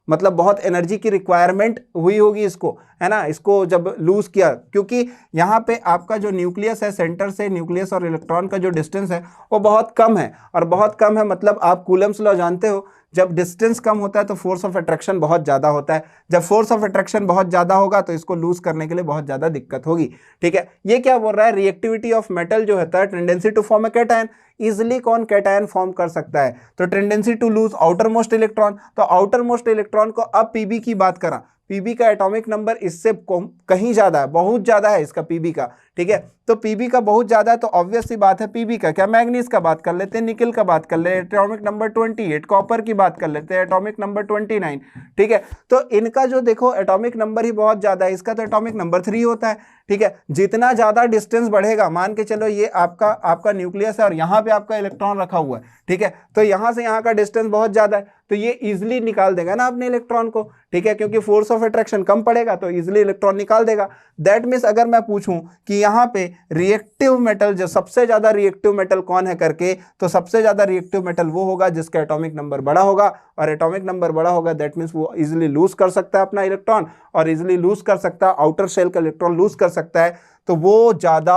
मतलब बहुत एनर्जी की रिक्वायरमेंट हुई होगी इसको, है ना, इसको जब लूज किया। क्योंकि यहाँ पे आपका जो न्यूक्लियस है, सेंटर से न्यूक्लियस और इलेक्ट्रॉन का जो डिस्टेंस है वो बहुत कम है, और बहुत कम है मतलब आप कूलम्स लॉ जानते हो, जब डिस्टेंस कम होता है तो फोर्स ऑफ अट्रैक्शन बहुत ज़्यादा होता है। जब फोर्स ऑफ अट्रैक्शन बहुत ज़्यादा होगा तो इसको लूज करने के लिए बहुत ज़्यादा दिक्कत होगी, ठीक है। ये क्या बोल रहा है, रिएक्टिविटी ऑफ मेटल जो होता है, tendency to form a cation, easily कौन कैटायन फॉर्म कर सकता है, तो tendency to lose outermost electron. तो आउटर मोस्ट इलेक्ट्रॉन को, अब पीबी की बात करा, पीबी का एटॉमिक नंबर इससे कहीं ज्यादा है, बहुत ज्यादा है इसका पीबी का, ठीक है। तो पीबी का बहुत ज्यादा है तो ऑब्वियस सी बात है पीबी का क्या, मैग्नीज का बात कर लेते हैं, निकल का बात कर लेते हैं, एटॉमिक नंबर 28, कॉपर की बात कर लेते हैं, एटॉमिक नंबर 29, ठीक है। तो इनका जो देखो एटॉमिक नंबर ही बहुत ज्यादा है, इसका तो एटॉमिक नंबर 3 होता है, ठीक है। जितना ज्यादा डिस्टेंस बढ़ेगा, मान के चलो ये आपका न्यूक्लियस है और यहाँ पे आपका इलेक्ट्रॉन रखा हुआ है, ठीक है, तो यहाँ से यहाँ का डिस्टेंस बहुत ज्यादा है, तो ये इजिली निकाल देगा ना अपने इलेक्ट्रॉन को, ठीक है, क्योंकि फोर्स ऑफ अट्रैक्शन कम पड़ेगा तो इजिली इलेक्ट्रॉन निकाल देगा। दैट मीन्स अगर मैं पूछूं कि यहाँ पे रिएक्टिव मेटल, जो सबसे ज्यादा रिएक्टिव मेटल कौन है करके, तो सबसे ज्यादा रिएक्टिव मेटल वो होगा जिसका एटॉमिक नंबर बड़ा होगा, और एटॉमिक नंबर बड़ा होगा दैट मीन्स वो इजिली लूज कर सकता है अपना इलेक्ट्रॉन, और इजिली लूज कर सकता है, आउटर शेल का इलेक्ट्रॉन लूज कर सकता है, तो वो ज्यादा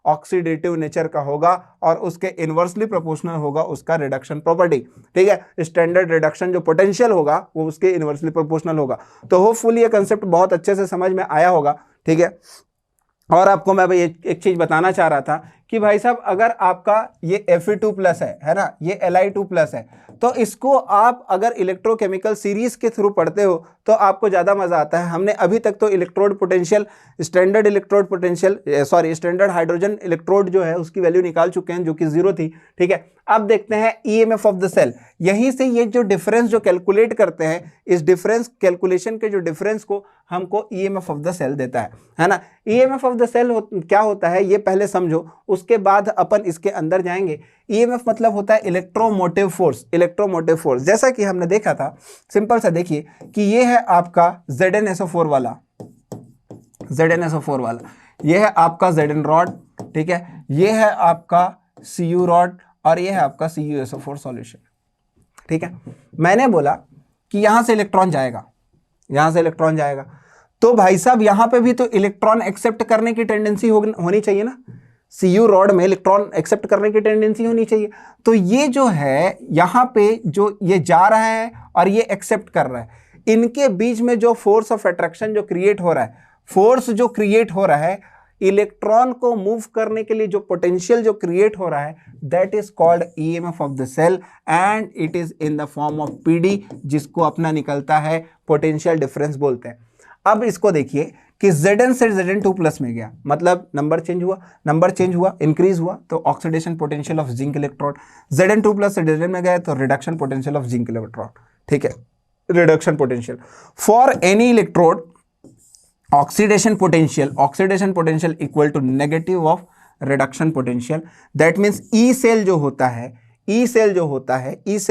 ऑक्सीडेटिव नेचर का होगा और उसके इनवर्सली प्रोपोर्शनल होगा उसका रिडक्शन प्रॉपर्टी, ठीक है। स्टैंडर्ड रिडक्शन जो पोटेंशियल होगा वो उसके इनवर्सली प्रोपोर्शनल होगा। तो होपफुली ये कंसेप्ट बहुत अच्छे से समझ में आया होगा, ठीक है। और आपको मैं भाई एक चीज बताना चाह रहा था कि भाई साहब अगर आपका ये Fe2+ है ना, ये Li2+ है, तो इसको आप अगर इलेक्ट्रोकेमिकल सीरीज के थ्रू पढ़ते हो तो आपको ज़्यादा मज़ा आता है। हमने अभी तक तो electrode potential, standard hydrogen electrode जो है उसकी वैल्यू निकाल चुके हैं जो कि 0 थी, ठीक है। अब देखते हैं EMF ऑफ द सेल। यहीं से ये जो डिफरेंस जो कैलकुलेट करते हैं, इस डिफरेंस कैलकुलेशन के जो डिफरेंस को हमको EMF ऑफ द सेल देता है ना। EMF ऑफ द सेल क्या होता है ये पहले समझो, उसके बाद अपन इसके अंदर जाएंगे। EMF मतलब होता है इलेक्ट्रोमोटिव फोर्स। जैसा कि हमने देखा था, सिंपल सा देखिए कि ये है आपका ZnSO4 वाला, ये है आपका Zn रॉड, ठीक है, ये है आपका Cu रॉड और ये है आपका CuSO4 सॉल्यूशन, ठीक है। मैंने बोला कि यहां से इलेक्ट्रॉन जाएगा, तो भाई साहब यहां पे भी तो इलेक्ट्रॉन एक्सेप्ट करने की टेंडेंसी होनी चाहिए ना, Cu रॉड में इलेक्ट्रॉन एक्सेप्ट करने की टेंडेंसी होनी चाहिए। तो ये जो है यहां पे जो ये जा रहा है और ये एक्सेप्ट कर रहा है, इनके बीच में जो फोर्स ऑफ अट्रैक्शन जो क्रिएट हो रहा है, इलेक्ट्रॉन को मूव करने के लिए जो पोटेंशियल जो क्रिएट हो रहा है, that is called EMF of the cell and it is in the form of PD, जिसको अपना निकलता है पोटेंशियल डिफरेंस बोलते हैं। अब इसको देखिए कि Zn से Zn2+ में गया, मतलब नंबर चेंज हुआ, इंक्रीज हुआ, तो oxidation potential of zinc electron. Zn2+ से Zn में गया तो reduction potential of zinc electron, ठीक है, reduction potential for any electrode. Oxidation potential equal to negative of reduction potential. That means E cell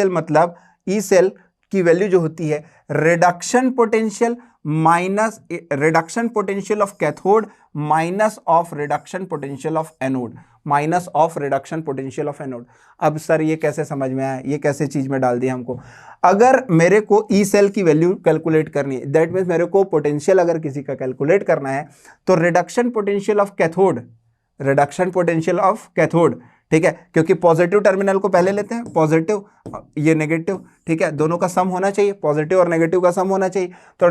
मतलब ई सेल की value जो होती है reduction potential minus reduction potential of cathode minus of reduction potential of anode. अब sir ये कैसे समझ में आया, ये कैसे चीज में डाल दिया हमको। अगर मेरे को ई सेल की वैल्यू कैलकुलेट करनी है, दैट मीन्स मेरे को पोटेंशियल अगर किसी का कैलकुलेट करना है, तो रिडक्शन पोटेंशियल ऑफ कैथोड, ठीक है, क्योंकि पॉजिटिव टर्मिनल को पहले लेते हैं, पॉजिटिव ये नेगेटिव, ठीक है, दोनों का सम होना चाहिए, पॉजिटिव और नेगेटिव का सम होना चाहिए। तो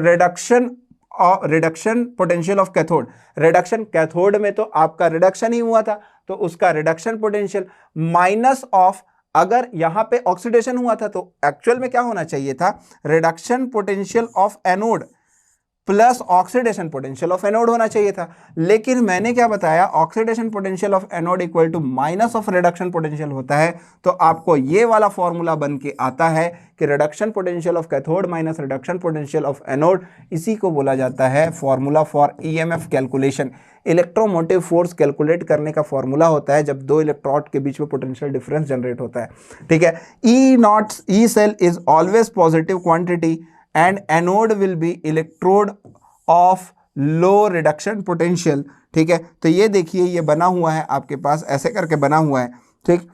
reduction potential of cathode, reduction cathode में तो आपका रिडक्शन ही हुआ था तो उसका रिडक्शन पोटेंशियल माइनस ऑफ, अगर यहां पे ऑक्सीडेशन हुआ था तो एक्चुअल में क्या होना चाहिए था, reduction potential of anode plus oxidation potential of anode होना चाहिए था, लेकिन मैंने क्या बताया, oxidation potential of anode equal to minus of reduction potential होता है। तो आपको ये वाला फॉर्मूला बन के आता है कि reduction potential of cathode minus reduction potential of anode, इसी को बोला जाता है formula for EMF calculation. Electromotive force calculate करने का फॉर्मूला होता है जब दो इलेक्ट्रोड के बीच में पोटेंशियल डिफरेंस जनरेट होता है, ठीक है। E cell is always positive quantity and anode will be electrode of low reduction potential, ठीक है। तो ये देखिए, ये बना हुआ है आपके पास, ऐसे करके बना हुआ है, ठीक।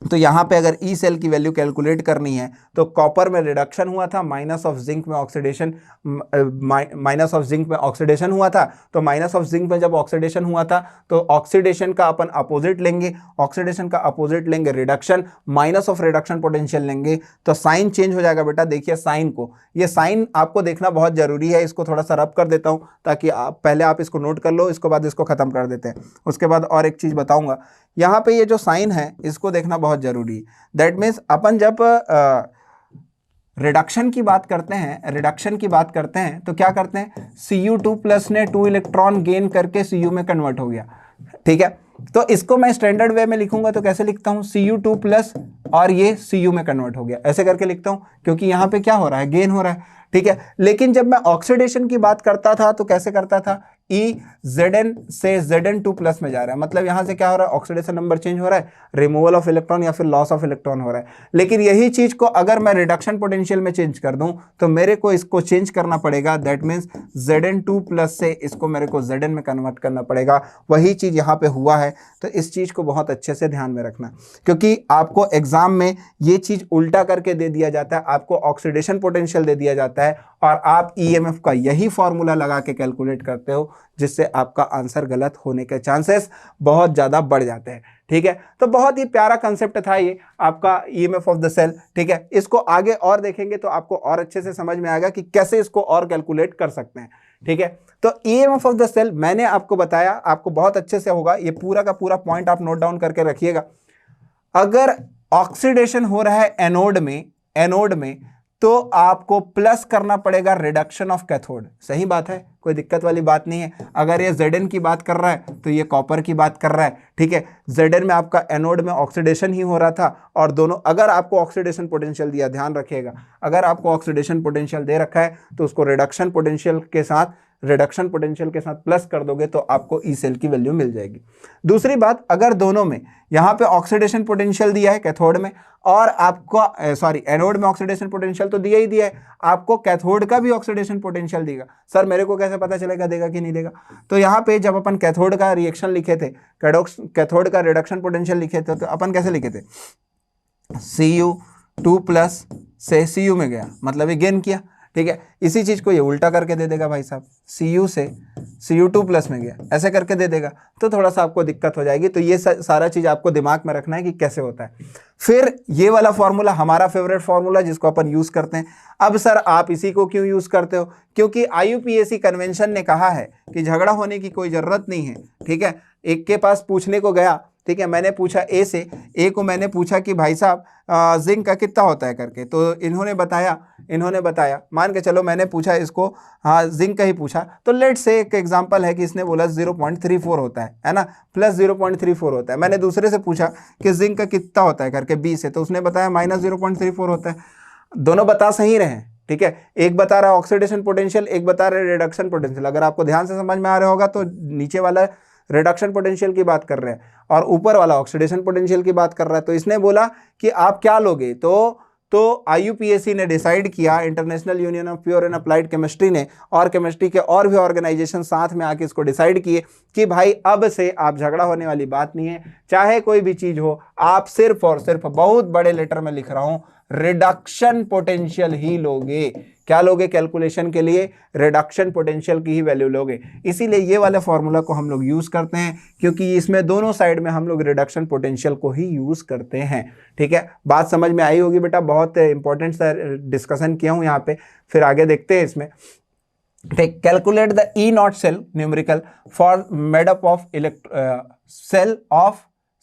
तो यहाँ पे अगर ई सेल की वैल्यू कैलकुलेट करनी है तो कॉपर में रिडक्शन हुआ था, माइनस ऑफ जिंक में ऑक्सीडेशन, माइनस ऑफ जिंक में ऑक्सीडेशन हुआ था। तो माइनस ऑफ जिंक में जब ऑक्सीडेशन हुआ था तो ऑक्सीडेशन का अपन अपोजिट लेंगे, ऑक्सीडेशन का अपोजिट लेंगे reduction, minus of reduction potential लेंगे, तो साइन चेंज हो जाएगा बेटा। देखिए साइन को, ये साइन आपको देखना बहुत जरूरी है, इसको थोड़ा सा रब कर देता हूँ ताकि पहले आप इसको नोट कर लो, इसके बाद इसको खत्म कर देते हैं। उसके बाद और एक चीज बताऊंगा, यहाँ पे ये जो साइन है इसको देखना बहुत जरूरी है। दैट मीन्स अपन जब रिडक्शन की बात करते हैं, तो क्या करते हैं, Cu2 प्लस ने 2 इलेक्ट्रॉन गेन करके Cu में कन्वर्ट हो गया, ठीक है। तो इसको मैं स्टैंडर्ड वे में लिखूंगा तो कैसे लिखता हूं, Cu2 प्लस और ये Cu में कन्वर्ट हो गया, ऐसे करके लिखता हूं, क्योंकि यहां पे क्या हो रहा है, गेन हो रहा है, ठीक है। लेकिन जब मैं ऑक्सीडेशन की बात करता था तो कैसे करता था, E Zn से Zn2 प्लस में जा रहा है, मतलब यहां से क्या हो रहा है, ऑक्सीडेशन नंबर चेंज हो रहा है, रिमूवल ऑफ इलेक्ट्रॉन या फिर लॉस ऑफ इलेक्ट्रॉन हो रहा है। लेकिन यही चीज को अगर मैं रिडक्शन पोटेंशियल में चेंज कर दूं तो मेरे को इसको चेंज करना पड़ेगा, दैट मीन्स Zn2 प्लस से इसको मेरे को Zn में कन्वर्ट करना पड़ेगा। वही चीज यहाँ पे हुआ है, तो इस चीज को बहुत अच्छे से ध्यान में रखना, क्योंकि आपको एग्जाम में ये चीज उल्टा करके दे दिया जाता है, आपको ऑक्सीडेशन पोटेंशियल दे दिया जाता है और आप ईएमएफ का यही फॉर्मूला लगा के कैलकुलेट करते हो, जिससे आपका आंसर गलत होने के चांसेस बहुत ज़्यादा बढ़ जाते हैं, ठीक है। तो बहुत ही प्यारा कंसेप्ट था ये आपका ईएमएफ ऑफ द सेल, ठीक है। इसको आगे और देखेंगे तो आपको और अच्छे से समझ में आएगा कि कैसे इसको और कैलकुलेट कर सकते हैं, ठीक है। तो ईएमएफ ऑफ द सेल मैंने आपको बताया, आपको बहुत अच्छे से होगा, ये पूरा का पूरा पॉइंट आप नोट डाउन करके रखिएगा। अगर ऑक्सीडेशन हो रहा है एनोड में तो आपको प्लस करना पड़ेगा रिडक्शन ऑफ कैथोड, सही बात है, कोई दिक्कत वाली बात नहीं है। अगर ये Zn की बात कर रहा है तो ये कॉपर की बात कर रहा है, ठीक है। Zn में आपका एनोड में ऑक्सीडेशन ही हो रहा था और दोनों, अगर आपको ऑक्सीडेशन पोटेंशियल दिया, ध्यान रखिएगा, अगर आपको ऑक्सीडेशन पोटेंशियल दे रखा है तो उसको रिडक्शन पोटेंशियल के साथ प्लस कर दोगे तो आपको ई सेल की वैल्यू मिल जाएगी। दूसरी बात, अगर दोनों में यहाँ पे ऑक्सीडेशन पोटेंशियल दिया है कैथोड में और आपको एनोड में ऑक्सीडेशन पोटेंशियल तो दिया ही दिया है, आपको कैथोड का भी ऑक्सीडेशन पोटेंशियल देगा। सर मेरे को कैसे पता चलेगा देगा कि नहीं देगा, तो यहाँ पे जब अपन कैथोड का रिएक्शन लिखे थे, कैथोड का रिडक्शन पोटेंशियल लिखे थे, तो अपन कैसे लिखे थे, Cu2 प्लस से Cu में गया, मतलब ये गेन किया, ठीक है। इसी चीज को ये उल्टा करके दे देगा भाई साहब, Cu से Cu2 प्लस में गया, ऐसे करके दे देगा, तो थोड़ा सा आपको दिक्कत हो जाएगी। तो ये सारा चीज आपको दिमाग में रखना है कि कैसे होता है। फिर ये वाला फॉर्मूला हमारा फेवरेट फॉर्मूला जिसको अपन यूज करते हैं। अब सर आप इसी को क्यों यूज करते हो, क्योंकि IUPAC कन्वेंशन ने कहा है कि झगड़ा होने की कोई जरूरत नहीं है, ठीक है। एक के पास पूछने को गया, ठीक है, मैंने पूछा ए को मैंने पूछा कि भाई साहब जिंक का कितना होता है करके, तो इन्होंने बताया, मान के चलो मैंने पूछा इसको, हाँ जिंक का ही पूछा, तो लेट्स से एक एग्जांपल है कि इसने बोला 0.34 होता है ना, प्लस 0.34 होता है। मैंने दूसरे से पूछा कि जिंक का कितना होता है करके बी से, तो उसने बताया माइनस 0.34 होता है। दोनों बता सही रहे हैं, ठीक है, एक बता रहा है ऑक्सीडेशन पोटेंशियल, एक बता रहा है रिडक्शन पोटेंशियल। अगर आपको ध्यान से समझ में आ रहा होगा तो नीचे वाला रिडक्शन पोटेंशियल की बात कर रहे हैं और ऊपर वाला ऑक्सीडेशन पोटेंशियल की बात कर रहा है। तो इसने बोला कि आप क्या लोगे, तो IUPAC ने डिसाइड किया, international union of pure and applied chemistry ने और केमिस्ट्री के और भी ऑर्गेनाइजेशन साथ में आके इसको डिसाइड किए कि भाई अब से आप झगड़ा होने वाली बात नहीं है, चाहे कोई भी चीज हो, आप सिर्फ और सिर्फ, बहुत बड़े लेटर में लिख रहा हूं, रिडक्शन पोटेंशियल ही लोगे। क्या लोगे कैलकुलेशन के लिए, रिडक्शन पोटेंशियल की ही वैल्यू लोगे। इसीलिए ये वाले फॉर्मूला को हम लोग यूज करते हैं, क्योंकि इसमें दोनों साइड में हम लोग रिडक्शन पोटेंशियल को ही यूज करते हैं, ठीक है। बात समझ में आई होगी बेटा, बहुत इंपॉर्टेंट सा डिस्कशन किया हूं यहाँ पे, फिर आगे देखते हैं इसमें। ठीक, calculate the E0 cell numerical for made up of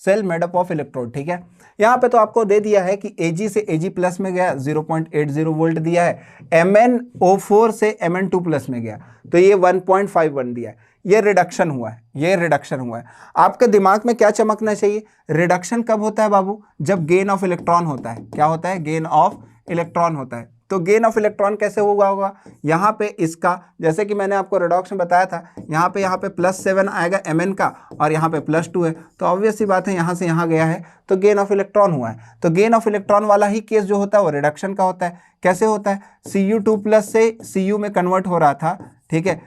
cell made up of electrode, ठीक है। यहाँ पे तो आपको दे दिया है कि Ag से Ag प्लस में गया 0.80 वोल्ट दिया है, MnO4 से Mn2 प्लस में गया तो ये 1.51 दिया है। ये रिडक्शन हुआ है, ये रिडक्शन हुआ है। आपके दिमाग में क्या चमकना चाहिए, रिडक्शन कब होता है बाबू, जब गेन ऑफ इलेक्ट्रॉन होता है। क्या होता है, गेन ऑफ इलेक्ट्रॉन होता है। तो गेन ऑफ इलेक्ट्रॉन कैसे होगा, यहाँ पे इसका, जैसे कि मैंने आपको रेडॉक्स में बताया था, यहाँ पे +7 आएगा Mn का और यहाँ पे +2 है, तो ऑब्वियस सी बात है यहाँ से यहाँ गया है तो गेन ऑफ इलेक्ट्रॉन हुआ है। तो गेन ऑफ इलेक्ट्रॉन वाला ही केस जो होता है वो रिडक्शन का होता है। कैसे होता है, Cu2+ से Cu में कन्वर्ट हो रहा था, ठीक है,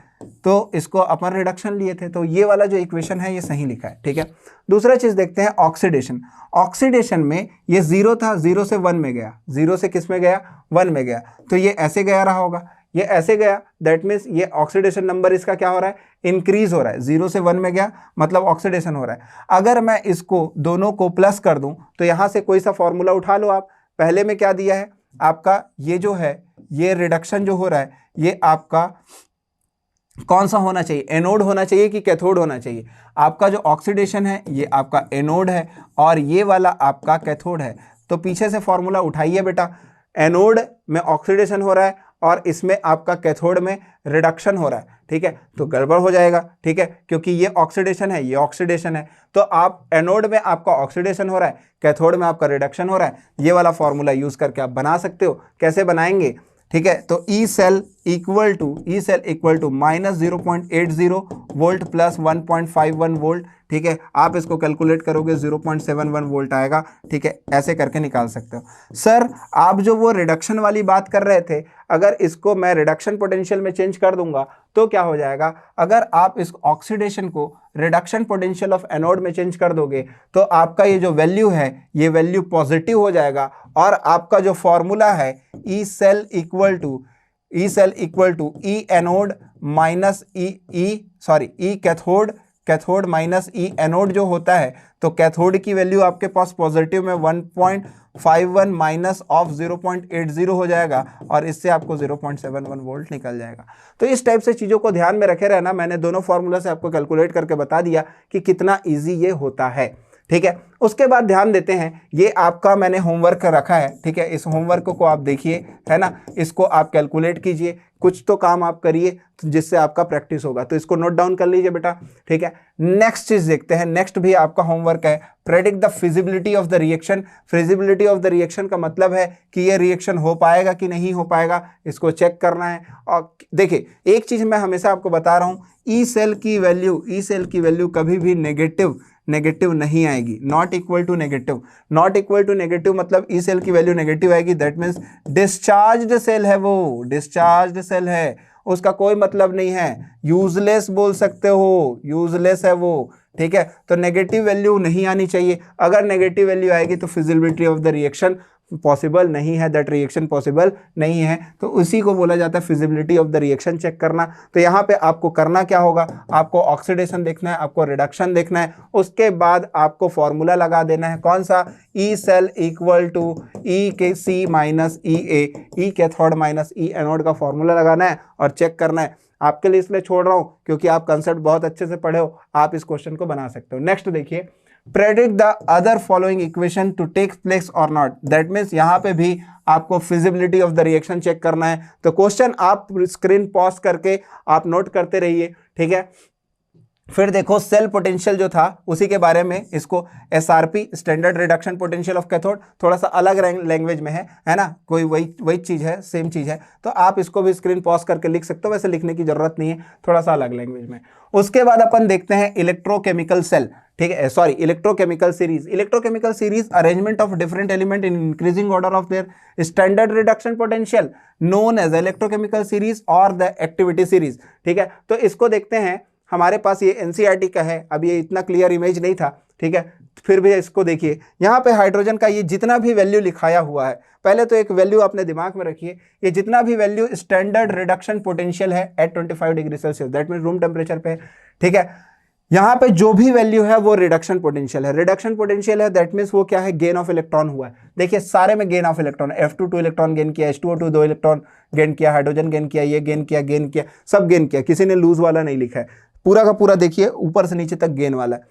तो इसको अपन रिडक्शन लिए थे, तो ये वाला जो इक्वेशन है ये सही लिखा है, ठीक है। दूसरा चीज देखते हैं ऑक्सीडेशन। ऑक्सीडेशन में ये 0 था, 0 से 1 में गया, 0 से किस में गया, 1 में गया, तो ये ऐसे गया रहा होगा, ये ऐसे गया, दैट मीन्स ये ऑक्सीडेशन नंबर इसका क्या हो रहा है, इंक्रीज हो रहा है। 0 से 1 में गया मतलब ऑक्सीडेशन हो रहा है। अगर मैं इसको दोनों को प्लस कर दूं तो यहां से कोई सा फॉर्मूला उठा लो आप। पहले में क्या दिया है आपका, ये जो है ये रिडक्शन जो हो रहा है ये आपका कौन सा होना चाहिए, एनोड होना चाहिए कि कैथोड होना चाहिए। आपका जो ऑक्सीडेशन है ये आपका एनोड है और ये वाला आपका कैथोड है। तो पीछे से फॉर्मूला उठाइए बेटा, एनोड में ऑक्सीडेशन हो रहा है और इसमें आपका कैथोड में रिडक्शन हो रहा है, ठीक है, तो गड़बड़ हो जाएगा, ठीक है, क्योंकि ये ऑक्सीडेशन है, ये ऑक्सीडेशन है। तो आप एनोड में आपका ऑक्सीडेशन हो रहा है, कैथोड में आपका रिडक्शन हो रहा है। ये वाला फॉर्मूला यूज करके आप बना सकते हो। कैसे बनाएंगे, ठीक है, तो E cell equal to -0.80 volt plus 1.51 volt, ठीक है, आप इसको कैलकुलेट करोगे 0.71 वोल्ट आएगा, ठीक है, ऐसे करके निकाल सकते हो। सर आप जो वो रिडक्शन वाली बात कर रहे थे, अगर इसको मैं रिडक्शन पोटेंशियल में चेंज कर दूंगा तो क्या हो जाएगा, अगर आप इस ऑक्सीडेशन को रिडक्शन पोटेंशियल ऑफ एनोड में चेंज कर दोगे तो आपका ये जो वैल्यू है ये वैल्यू पॉजिटिव हो जाएगा और आपका जो फॉर्मूला है E cell equal to E anode minus E cathode minus E anode जो होता है, तो कैथोड की वैल्यू आपके पास पॉजिटिव में 1.51 माइनस ऑफ 0.80 हो जाएगा और इससे आपको 0.71 वोल्ट निकल जाएगा। तो इस टाइप से चीज़ों को ध्यान में रखे रहना। मैंने दोनों फॉर्मूला से आपको कैलकुलेट करके बता दिया कि कितना ईजी ये होता है, ठीक है। उसके बाद ध्यान देते हैं, ये आपका मैंने होमवर्क रखा है, ठीक है, इस होमवर्क को आप देखिए, है ना, इसको आप कैलकुलेट कीजिए, कुछ तो काम आप करिए जिससे आपका प्रैक्टिस होगा। तो इसको नोट डाउन कर लीजिए बेटा, ठीक है। नेक्स्ट चीज देखते हैं, नेक्स्ट भी आपका होमवर्क है, predict the feasibility of the reaction. Feasibility of the reaction का मतलब है कि ये रिएक्शन हो पाएगा कि नहीं हो पाएगा, इसको चेक करना है। और देखिए एक चीज मैं हमेशा आपको बता रहा हूं, ई सेल की वैल्यू कभी भी नेगेटिव नहीं आएगी, नॉट इक्वल टू नेगेटिव मतलब ई सेल की वैल्यू नेगेटिव आएगी, दैट मीन्स डिस्चार्ज्ड सेल है, वो डिस्चार्ज्ड सेल है, उसका कोई मतलब नहीं है, यूजलेस बोल सकते हो, यूजलेस है वो, ठीक है। तो नेगेटिव वैल्यू नहीं आनी चाहिए। अगर नेगेटिव वैल्यू आएगी तो feasibility of the reaction possible नहीं है, दैट रिएक्शन पॉसिबल नहीं है। तो उसी को बोला जाता है feasibility of the reaction check करना। तो यहाँ पे आपको करना क्या होगा, आपको ऑक्सीडेशन देखना है, आपको रिडक्शन देखना है, उसके बाद आपको फॉर्मूला लगा देना है, कौन सा, ई सेल इक्वल टू ई के सी माइनस ई ए, ई कैथोड माइनस ई एनोड का फॉर्मूला लगाना है और चेक करना है। आपके लिए इसलिए छोड़ रहा हूँ क्योंकि आप कंसेप्ट बहुत अच्छे से पढ़े हो, आप इस क्वेश्चन को बना सकते हो। नेक्स्ट देखिए, predict the other following equation to take place or not, that means यहाँ पे भी आपको feasibility of the reaction check करना है। तो क्वेश्चन आप स्क्रीन पॉज करके आप नोट करते रहिए, ठीक है। फिर देखो सेल पोटेंशियल जो था उसी के बारे में, इसको SRP standard reduction potential of cathode, थोड़ा सा अलग लैंग्वेज में है ना, कोई वही चीज है, सेम चीज है, तो आप इसको भी स्क्रीन पॉज करके लिख सकते हो, वैसे लिखने की जरूरत नहीं है, थोड़ा सा अलग लैंग्वेज में। उसके बाद अपन देखते हैं इलेक्ट्रोकेमिकल सेल, ठीक है, sorry electrochemical series arrangement of different element in increasing order of their standard reduction potential known as electrochemical series or the activity series, ठीक है। तो इसको देखते हैं, हमारे पास ये एनसीईआरटी का है, अब ये इतना क्लियर इमेज नहीं था, ठीक है, फिर भी इसको देखिए, यहाँ पे हाइड्रोजन का ये जितना भी वैल्यू लिखाया हुआ है, पहले तो एक वैल्यू अपने दिमाग में रखिए, ये जितना भी वैल्यू स्टैंडर्ड रिडक्शन पोटेंशियल है at 25 degree Celsius, that mean room temperature पे, ठीक है, यहाँ पे जो भी वैल्यू है वो रिडक्शन पोटेंशियल है, दैट मीन्स वो क्या है, गेन ऑफ इलेक्ट्रॉन हुआ है। देखिए सारे में gain of electron, F2 2 electron gain किया, H2O2 2 इलेक्ट्रॉन गेन किया, हाइड्रोजन गेन किया, ये गेन किया, सब गेन किया, किसी ने लूज वाला नहीं लिखा है, पूरा का पूरा देखिए ऊपर से नीचे तक गेन वाला है।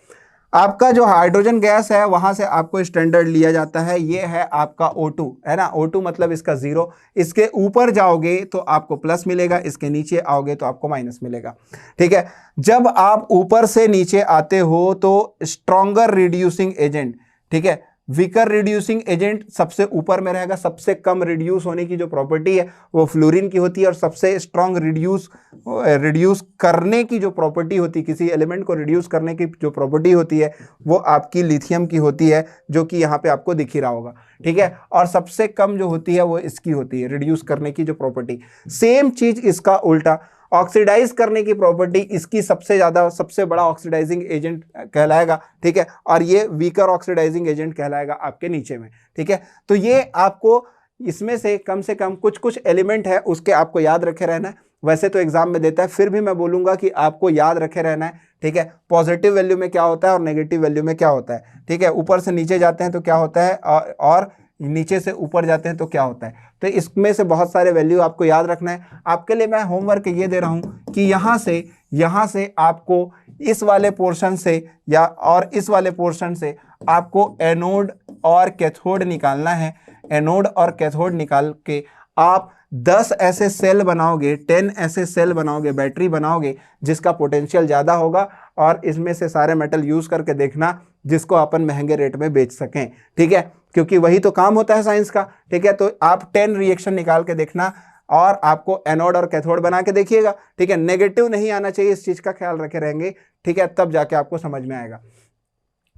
आपका जो हाइड्रोजन गैस है वहां से आपको स्टैंडर्ड लिया जाता है, ये है आपका O2 है ना, O2 मतलब इसका 0, इसके ऊपर जाओगे तो आपको प्लस मिलेगा, इसके नीचे आओगे तो आपको माइनस मिलेगा। ठीक है, जब आप ऊपर से नीचे आते हो तो स्ट्रॉन्गर रिड्यूसिंग एजेंट, ठीक है, वीकर रिड्यूसिंग एजेंट सबसे ऊपर में रहेगा। सबसे कम रिड्यूस होने की जो प्रॉपर्टी है वो फ्लोरीन की होती है, और सबसे स्ट्रॉन्ग रिड्यूस करने की जो प्रॉपर्टी होती है, किसी एलिमेंट को रिड्यूस करने की जो प्रॉपर्टी होती है वो आपकी लिथियम की होती है, जो कि यहाँ पे आपको दिख ही रहा होगा। ठीक है, और सबसे कम जो होती है वो इसकी होती है, रिड्यूस करने की जो प्रॉपर्टी। सेम चीज इसका उल्टा, ऑक्सीडाइज करने की प्रॉपर्टी इसकी सबसे बड़ा ऑक्सीडाइजिंग एजेंट कहलाएगा। ठीक है, और ये वीकर ऑक्सीडाइजिंग एजेंट कहलाएगा आपके नीचे में। ठीक है, तो ये आपको इसमें से कम कुछ कुछ एलिमेंट है उसके आपको याद रखे रहना है। वैसे तो एग्जाम में देता है, फिर भी मैं बोलूंगा कि आपको याद रखे रहना है। ठीक है, पॉजिटिव वैल्यू में क्या होता है और नेगेटिव वैल्यू में क्या होता है। ठीक है, ऊपर से नीचे जाते हैं तो क्या होता है, और नीचे से ऊपर जाते हैं तो क्या होता है। तो इसमें से बहुत सारे वैल्यू आपको याद रखना है। आपके लिए मैं होमवर्क ये दे रहा हूं कि यहां से आपको इस वाले पोर्शन से और इस वाले पोर्शन से आपको एनोड और कैथोड निकालना है। एनोड और कैथोड निकाल के आप 10 ऐसे सेल बनाओगे, 10 ऐसे सेल बनाओगे, बैटरी बनाओगे जिसका पोटेंशियल ज़्यादा होगा, और इसमें से सारे मेटल यूज़ करके देखना जिसको अपन महंगे रेट में बेच सकें। ठीक है, क्योंकि वही तो काम होता है साइंस का। ठीक है, तो आप 10 रिएक्शन निकाल के देखना और आपको एनोड और कैथोड बना के देखिएगा। ठीक है, नेगेटिव नहीं आना चाहिए, इस चीज़ का ख्याल रखे रहेंगे। ठीक है, तब जाके आपको समझ में आएगा।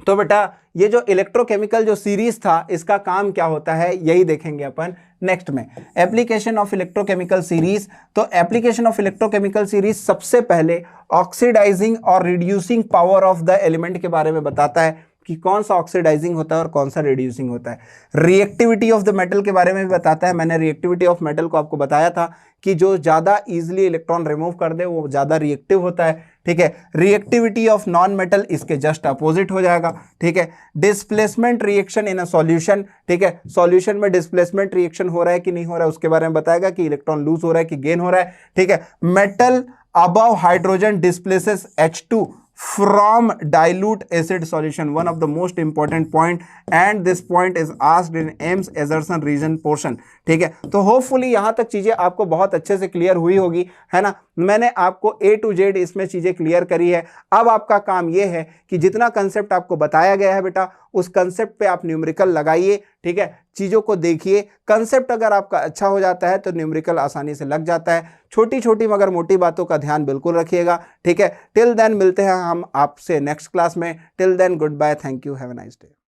तो बेटा ये जो इलेक्ट्रोकेमिकल जो सीरीज था इसका काम क्या होता है यही देखेंगे अपन नेक्स्ट में। एप्लीकेशन ऑफ इलेक्ट्रोकेमिकल सीरीज, तो एप्लीकेशन ऑफ इलेक्ट्रोकेमिकल सीरीज सबसे पहले ऑक्सीडाइजिंग और reducing power of the element के बारे में बताता है कि कौन सा ऑक्सीडाइजिंग होता है और कौन सा रिड्यूसिंग होता है। रिएक्टिविटी ऑफ द मेटल के बारे में भी बताता है। मैंने रिएक्टिविटी ऑफ मेटल को आपको बताया था कि जो ज़्यादा इजीली इलेक्ट्रॉन रिमूव कर दे वो ज़्यादा रिएक्टिव होता है। ठीक है, रिएक्टिविटी ऑफ नॉन मेटल इसके जस्ट अपोजिट हो जाएगा। ठीक है, displacement reaction in a solution, ठीक है, सॉल्यूशन में डिस्प्लेसमेंट रिएक्शन हो रहा है कि नहीं हो रहा है उसके बारे में बताएगा कि इलेक्ट्रॉन लूज हो रहा है कि गेन हो रहा है। ठीक है, metal above hydrogen displaces H2 from dilute acid solution, one of the most important point, and this point is asked in Ames assertion region portion. ठीक है, तो होपफुली यहां तक चीजें आपको बहुत अच्छे से क्लियर हुई होगी, है ना। मैंने आपको A to Z इसमें चीजें क्लियर करी है। अब आपका काम यह है कि जितना कंसेप्ट आपको बताया गया है बेटा उस कंसेप्ट पे आप न्यूमेरिकल लगाइए। ठीक है, चीजों को देखिए। कंसेप्ट अगर आपका अच्छा हो जाता है तो न्यूमेरिकल आसानी से लग जाता है। छोटी छोटी मगर मोटी बातों का ध्यान बिल्कुल रखिएगा। ठीक है, टिल देन मिलते हैं हम आपसे नेक्स्ट क्लास में। Till then goodbye, thank you, have a nice day.